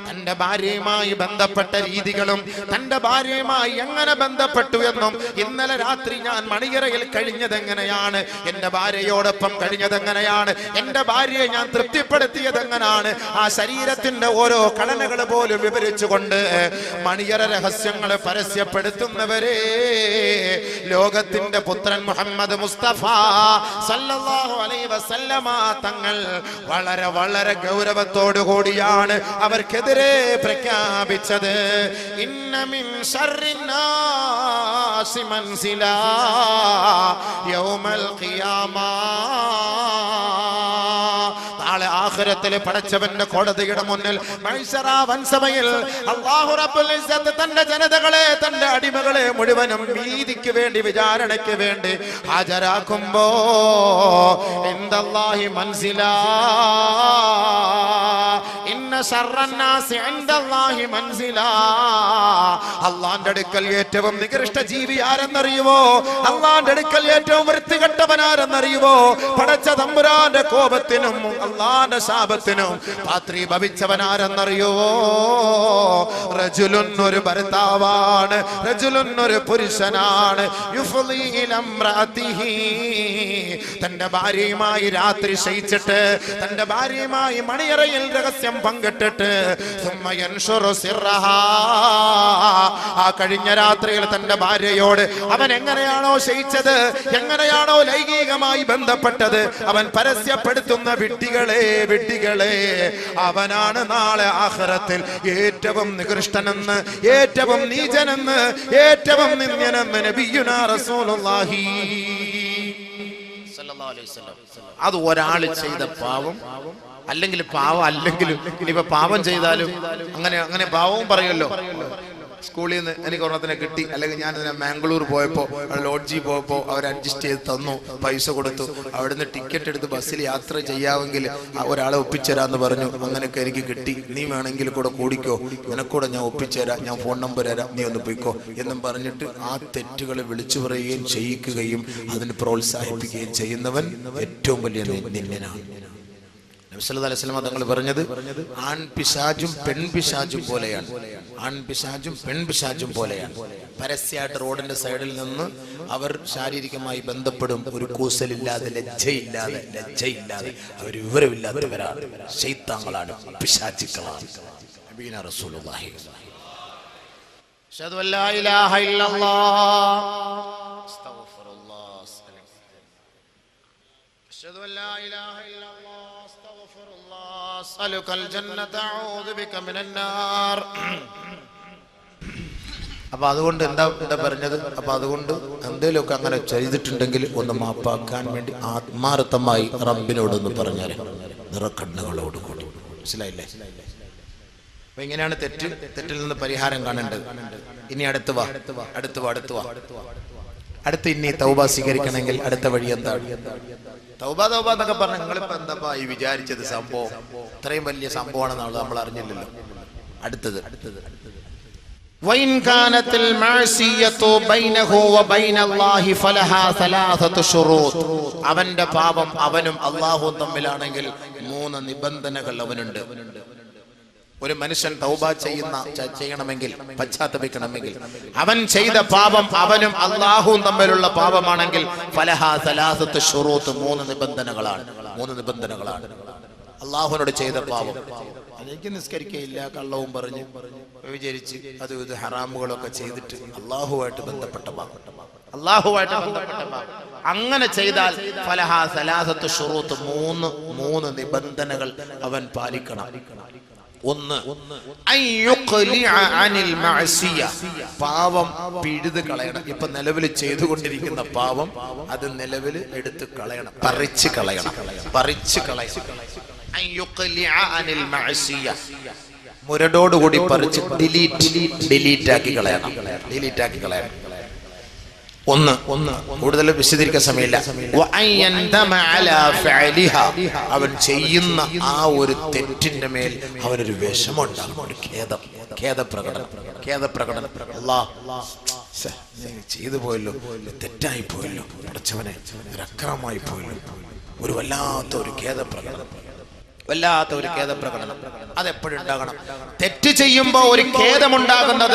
തന്റെ ഭാര്യയുമായി ബന്ധപ്പെട്ട രീതികളും തന്റെ ഭാര്യയുമായി എങ്ങനെ ബന്ധപ്പെട്ടു എന്നും, ഇന്നലെ രാത്രി ഞാൻ മണിയറയിൽ കഴിഞ്ഞതെങ്ങനെയാണ്, എന്റെ ഭാര്യയോടൊപ്പം കഴിഞ്ഞതെങ്ങനെയാണ്, എന്റെ ഭാര്യയെ ഞാൻ തൃപ്തിപ്പെടുത്തിയതെങ്ങനെയാണ്, ആ ശരീരത്തിന്റെ ഓരോ ഘടനകൾ പോലും വിവരിച്ചുകൊണ്ട് മണിയറ രഹസ്യങ്ങൾ പരസ്യപ്പെടുത്തുന്നവരെ ലോകത്തിന്റെ പുത്രൻ മുഹമ്മദ് മുസ്തഫ സല്ലല്ലാഹു അലൈഹി വസല്ലമ തങ്ങൾ വളരെ വളരെ ഗൗരവത്തോടു കൂടിയാണ് അവർക്കെതിരെ പ്രഖ്യാപിച്ചത്. ഇന്ന മിൻ ശർരിന്നാസി മൻസിലാ യൗമൽ ഖിയാമ, നാളെ ആഖിറത്തിൽ പടച്ചവന്റെ കോടതിയുടെ മുന്നിൽ മഹ്ശറ വൻസഭയിൽ അല്ലാഹു റബ്ബുൽ ഇസ്സത്ത് തന്റെ ജനതകളെ, തന്റെ അടിമകളെ മുഴുവനും നീതിക്ക് വേണ്ടി, വിചാരണയ്ക്ക് വേണ്ടി ഹാജരാക്കുമ്പോ ഇൻദല്ലാഹി മൻസിലാ, ഇന്ന ശർറന്നാസി ഇൻദല്ലാഹി മൻസിലാ, അല്ലാഹുവിന്റെ അടുക്കൽ ഏറ്റവും നികൃഷ്ട ജീവി ആരെന്നറിയുമോ? അല്ലാഹുവിന്റെ അടുക്കൽ ഏറ്റവും വൃത്തികെട്ടവൻ ആരെന്നറിയുമോ? പടച്ച തമ്പുരാന്റെ കോപത്തിനും അല്ലാഹുവിന്റെ ശാപത്തിനും പാത്രീഭവിച്ചവൻ ആരെന്നറിയുമോ? റജുലുൻ ഒരു ഭർത്താവാണ്, റജുലുൻ ഒരു പുരുഷനാണ്, യുഫ്ളി ഇലാ ഇംറഅതിഹി, തന്റെ ഭാര്യയുമായി രാത്രി ശയിച്ചിട്ട് തന്റെ ഭാര്യയുമായി മണിയറയിൽ രഹസ്യം പങ്കിട്ടിട്ട് ആ കഴിഞ്ഞ രാത്രിയിൽ തന്റെ ഭാര്യയോട് അവൻ എങ്ങനെയാണോ ശയിച്ചത്, എങ്ങനെയാണോ ലൈംഗികമായി ബന്ധപ്പെട്ടത്, അവൻ പരസ്യപ്പെടുത്തുന്ന വിഡ്ഢികളെ അവനാണ് നാളെ ആഖിറത്തിൽ ഏറ്റവും നികൃഷ്ടനെന്ന്, ഏറ്റവും നീചനെന്ന്, ഏറ്റവും നിന്ദ്യനെന്ന് നബിയുനാ റസൂലുള്ളാഹി സല്ലല്ലാഹു അലൈഹി വസല്ലം. അത് ഒരാൾ ചെയ്ത പാവം, അല്ലെങ്കിൽ പാവം അല്ലെങ്കിലും ഇനിയിപ്പോ പാവം ചെയ്താലും അങ്ങനെ പാവവും പറയുമല്ലോ. സ്കൂളിൽ നിന്ന് എനിക്ക് ഒരെണ്ണത്തിനെ കിട്ടി, അല്ലെങ്കിൽ ഞാൻ മാംഗ്ലൂർ പോയപ്പോൾ ലോഡ്ജിൽ പോയപ്പോൾ അവർ അഡ്ജസ്റ്റ് ചെയ്ത് തന്നു, പൈസ കൊടുത്തു, അവിടുന്ന് ടിക്കറ്റ് എടുത്ത് ബസ്സിൽ യാത്ര ചെയ്യാമെങ്കിൽ ഒരാളെ ഒപ്പിച്ചേരാന്ന് പറഞ്ഞു. അങ്ങനെയൊക്കെ എനിക്ക് കിട്ടി, നീ വേണമെങ്കിൽ കൂടെ കൂടിക്കോ, നിനക്കൂടെ ഞാൻ ഒപ്പിച്ചേരാം, ഞാൻ ഫോൺ നമ്പർ തരാം, നീ ഒന്ന് പോയിക്കോ എന്നും പറഞ്ഞിട്ട് ആ തെറ്റുകളെ വിളിച്ചു പറയുകയും ചെയ്യിക്കുകയും അതിന് പ്രോത്സാഹിപ്പിക്കുകയും ചെയ്യുന്നവൻ ഏറ്റവും വലിയ നിന്ദനാണ്. നബി സല്ലല്ലാഹു അലൈഹി വസല്ലം തങ്ങൾ പറഞ്ഞത് ആൺപിശാചും പെൺപിശാചും പോലെയാണ്, ആൺപിശാചും പെൺപിശാചും പോലെയാണ്. പരസ്യമായിട്ട് റോഡിന്റെ സൈഡിൽ നിന്ന് അവർ ശാരീരികമായി ബന്ധപ്പെടും, ഒരു കൂസലില്ലാതെ ലജ്ജയില്ലാതെ അവർ വിവരമില്ലാത്തവരാണ്, ശൈത്താന്കളാണ്, പിശാചുക്കളാണ്. നബിയുനാ റസൂലുള്ളാഹി അഷ്ഹദു അല്ലാ ഇലാഹ ഇല്ലല്ലാഹ് അസ്തഗ്ഫിറുല്ലാഹ് അഷ്ഹദു അല്ലാ ഇലാഹ ഇല്ലല്ലാഹ് അസ്അലുകൽ ജന്നത അഊദു ബിക മിനൻ നാർ. അപ്പൊ അതുകൊണ്ട് എന്താ പറഞ്ഞത്? അപ്പൊ അതുകൊണ്ട് എന്തെങ്കിലുമൊക്കെ അങ്ങനെ ചെയ്തിട്ടുണ്ടെങ്കിൽ ഒന്ന് മാപ്പാക്കാൻ വേണ്ടി ആത്മാർത്ഥമായി റബ്ബിനോടൊന്ന് പറഞ്ഞാൽ നിറക്കണ്ണുകളോട് കൂടി. മനസ്സിലായില്ലേ? അപ്പൊ ഇങ്ങനെയാണ് തെറ്റിൽ നിന്ന് പരിഹാരം കാണേണ്ടത്. ഇനി അടുത്ത് വാ. അടുത്ത് ഇനി തൗബ സ്വീകരിക്കണമെങ്കിൽ അടുത്ത വഴി എന്താണ്? തൗബ എന്നൊക്കെ പറഞ്ഞ നിങ്ങളിപ്പോ എന്താ ഈ വിചാരിച്ചത്? സംഭവം ഇത്രയും വലിയ സംഭവമാണെന്നാണ് നമ്മൾ അറിഞ്ഞില്ലല്ലോ. അടുത്തത് വൈൻ കാനത്തിൽ മഅസിയതു ബൈനഹു വബൈന അല്ലാഹി ഫലഹാ സലാസതു ശുറൂത്ത്. അവന്റെ പാപം അവനും അല്ലാഹുവും തമ്മിലാണെങ്കിൽ 3 നിബന്ധനകൾ അവനുണ്ട്. ഒരു മനുഷ്യൻ തൗബ ചെയ്യണമെങ്കിൽ, പശ്ചാത്തപിക്കണമെങ്കിൽ, അവൻ ചെയ്ത പാപം അവനും അല്ലാഹുവും തമ്മിലുള്ള പാപമാണെങ്കിൽ ഫലഹാ സലാസത്തു ശുറൂത്ത്, 3 നിബന്ധനകളാണ്. അല്ലാഹുവിനോട് ചെയ്ത പാപം, എനിക്ക് നിസ്കരിക്കയില്ല, കള്ളവും പറഞ്ഞ് വിചാരിച്ച് അത് ഇത് ഹറാമുകളൊക്കെ ചെയ്തിട്ട് അല്ലാഹുവായിട്ട് ബന്ധപ്പെട്ട പാപം, അങ്ങനെ ചെയ്താൽ ഫലഹാ സലാസത്തു ശുറൂത്ത്, 3 നിബന്ധനകൾ അവൻ പാലിക്കണം. ഒന്ന്, പാവം പിഴുത് കളയണം. ഇപ്പൊ നിലവിൽ ചെയ്തുകൊണ്ടിരിക്കുന്ന പാവം അത് നിലവിൽ എടുത്ത് കളയണം, പറിച്ച് കളയണം. മുരടോടുകൂടി പറിച്ച് ഡിലീറ്റ് ആക്കി കളയണം. ഒന്ന് കൂടുതൽ വിശദീകരിക്കാൻ സമയമില്ല. അവൻ ചെയ്യുന്ന ആ ഒരു തെറ്റിന്റെ മേൽ അവനൊരു വിഷമമുണ്ടാകും, ഒരു ഖേദപ്രകടനം. അല്ലാഹ് ചെയ്തു പോയല്ലോ, തെറ്റായി പോയല്ലോ, പഠിച്ചവനെ ഒരു അക്രമമായി പോയല്ലോ, ഒരു വല്ലാത്ത ഒരു ഖേദപ്രകടനം. അതെപ്പോഴും ഉണ്ടാകണം. തെറ്റ് ചെയ്യുമ്പോ ഒരു ഖേദമുണ്ടാകുന്നത്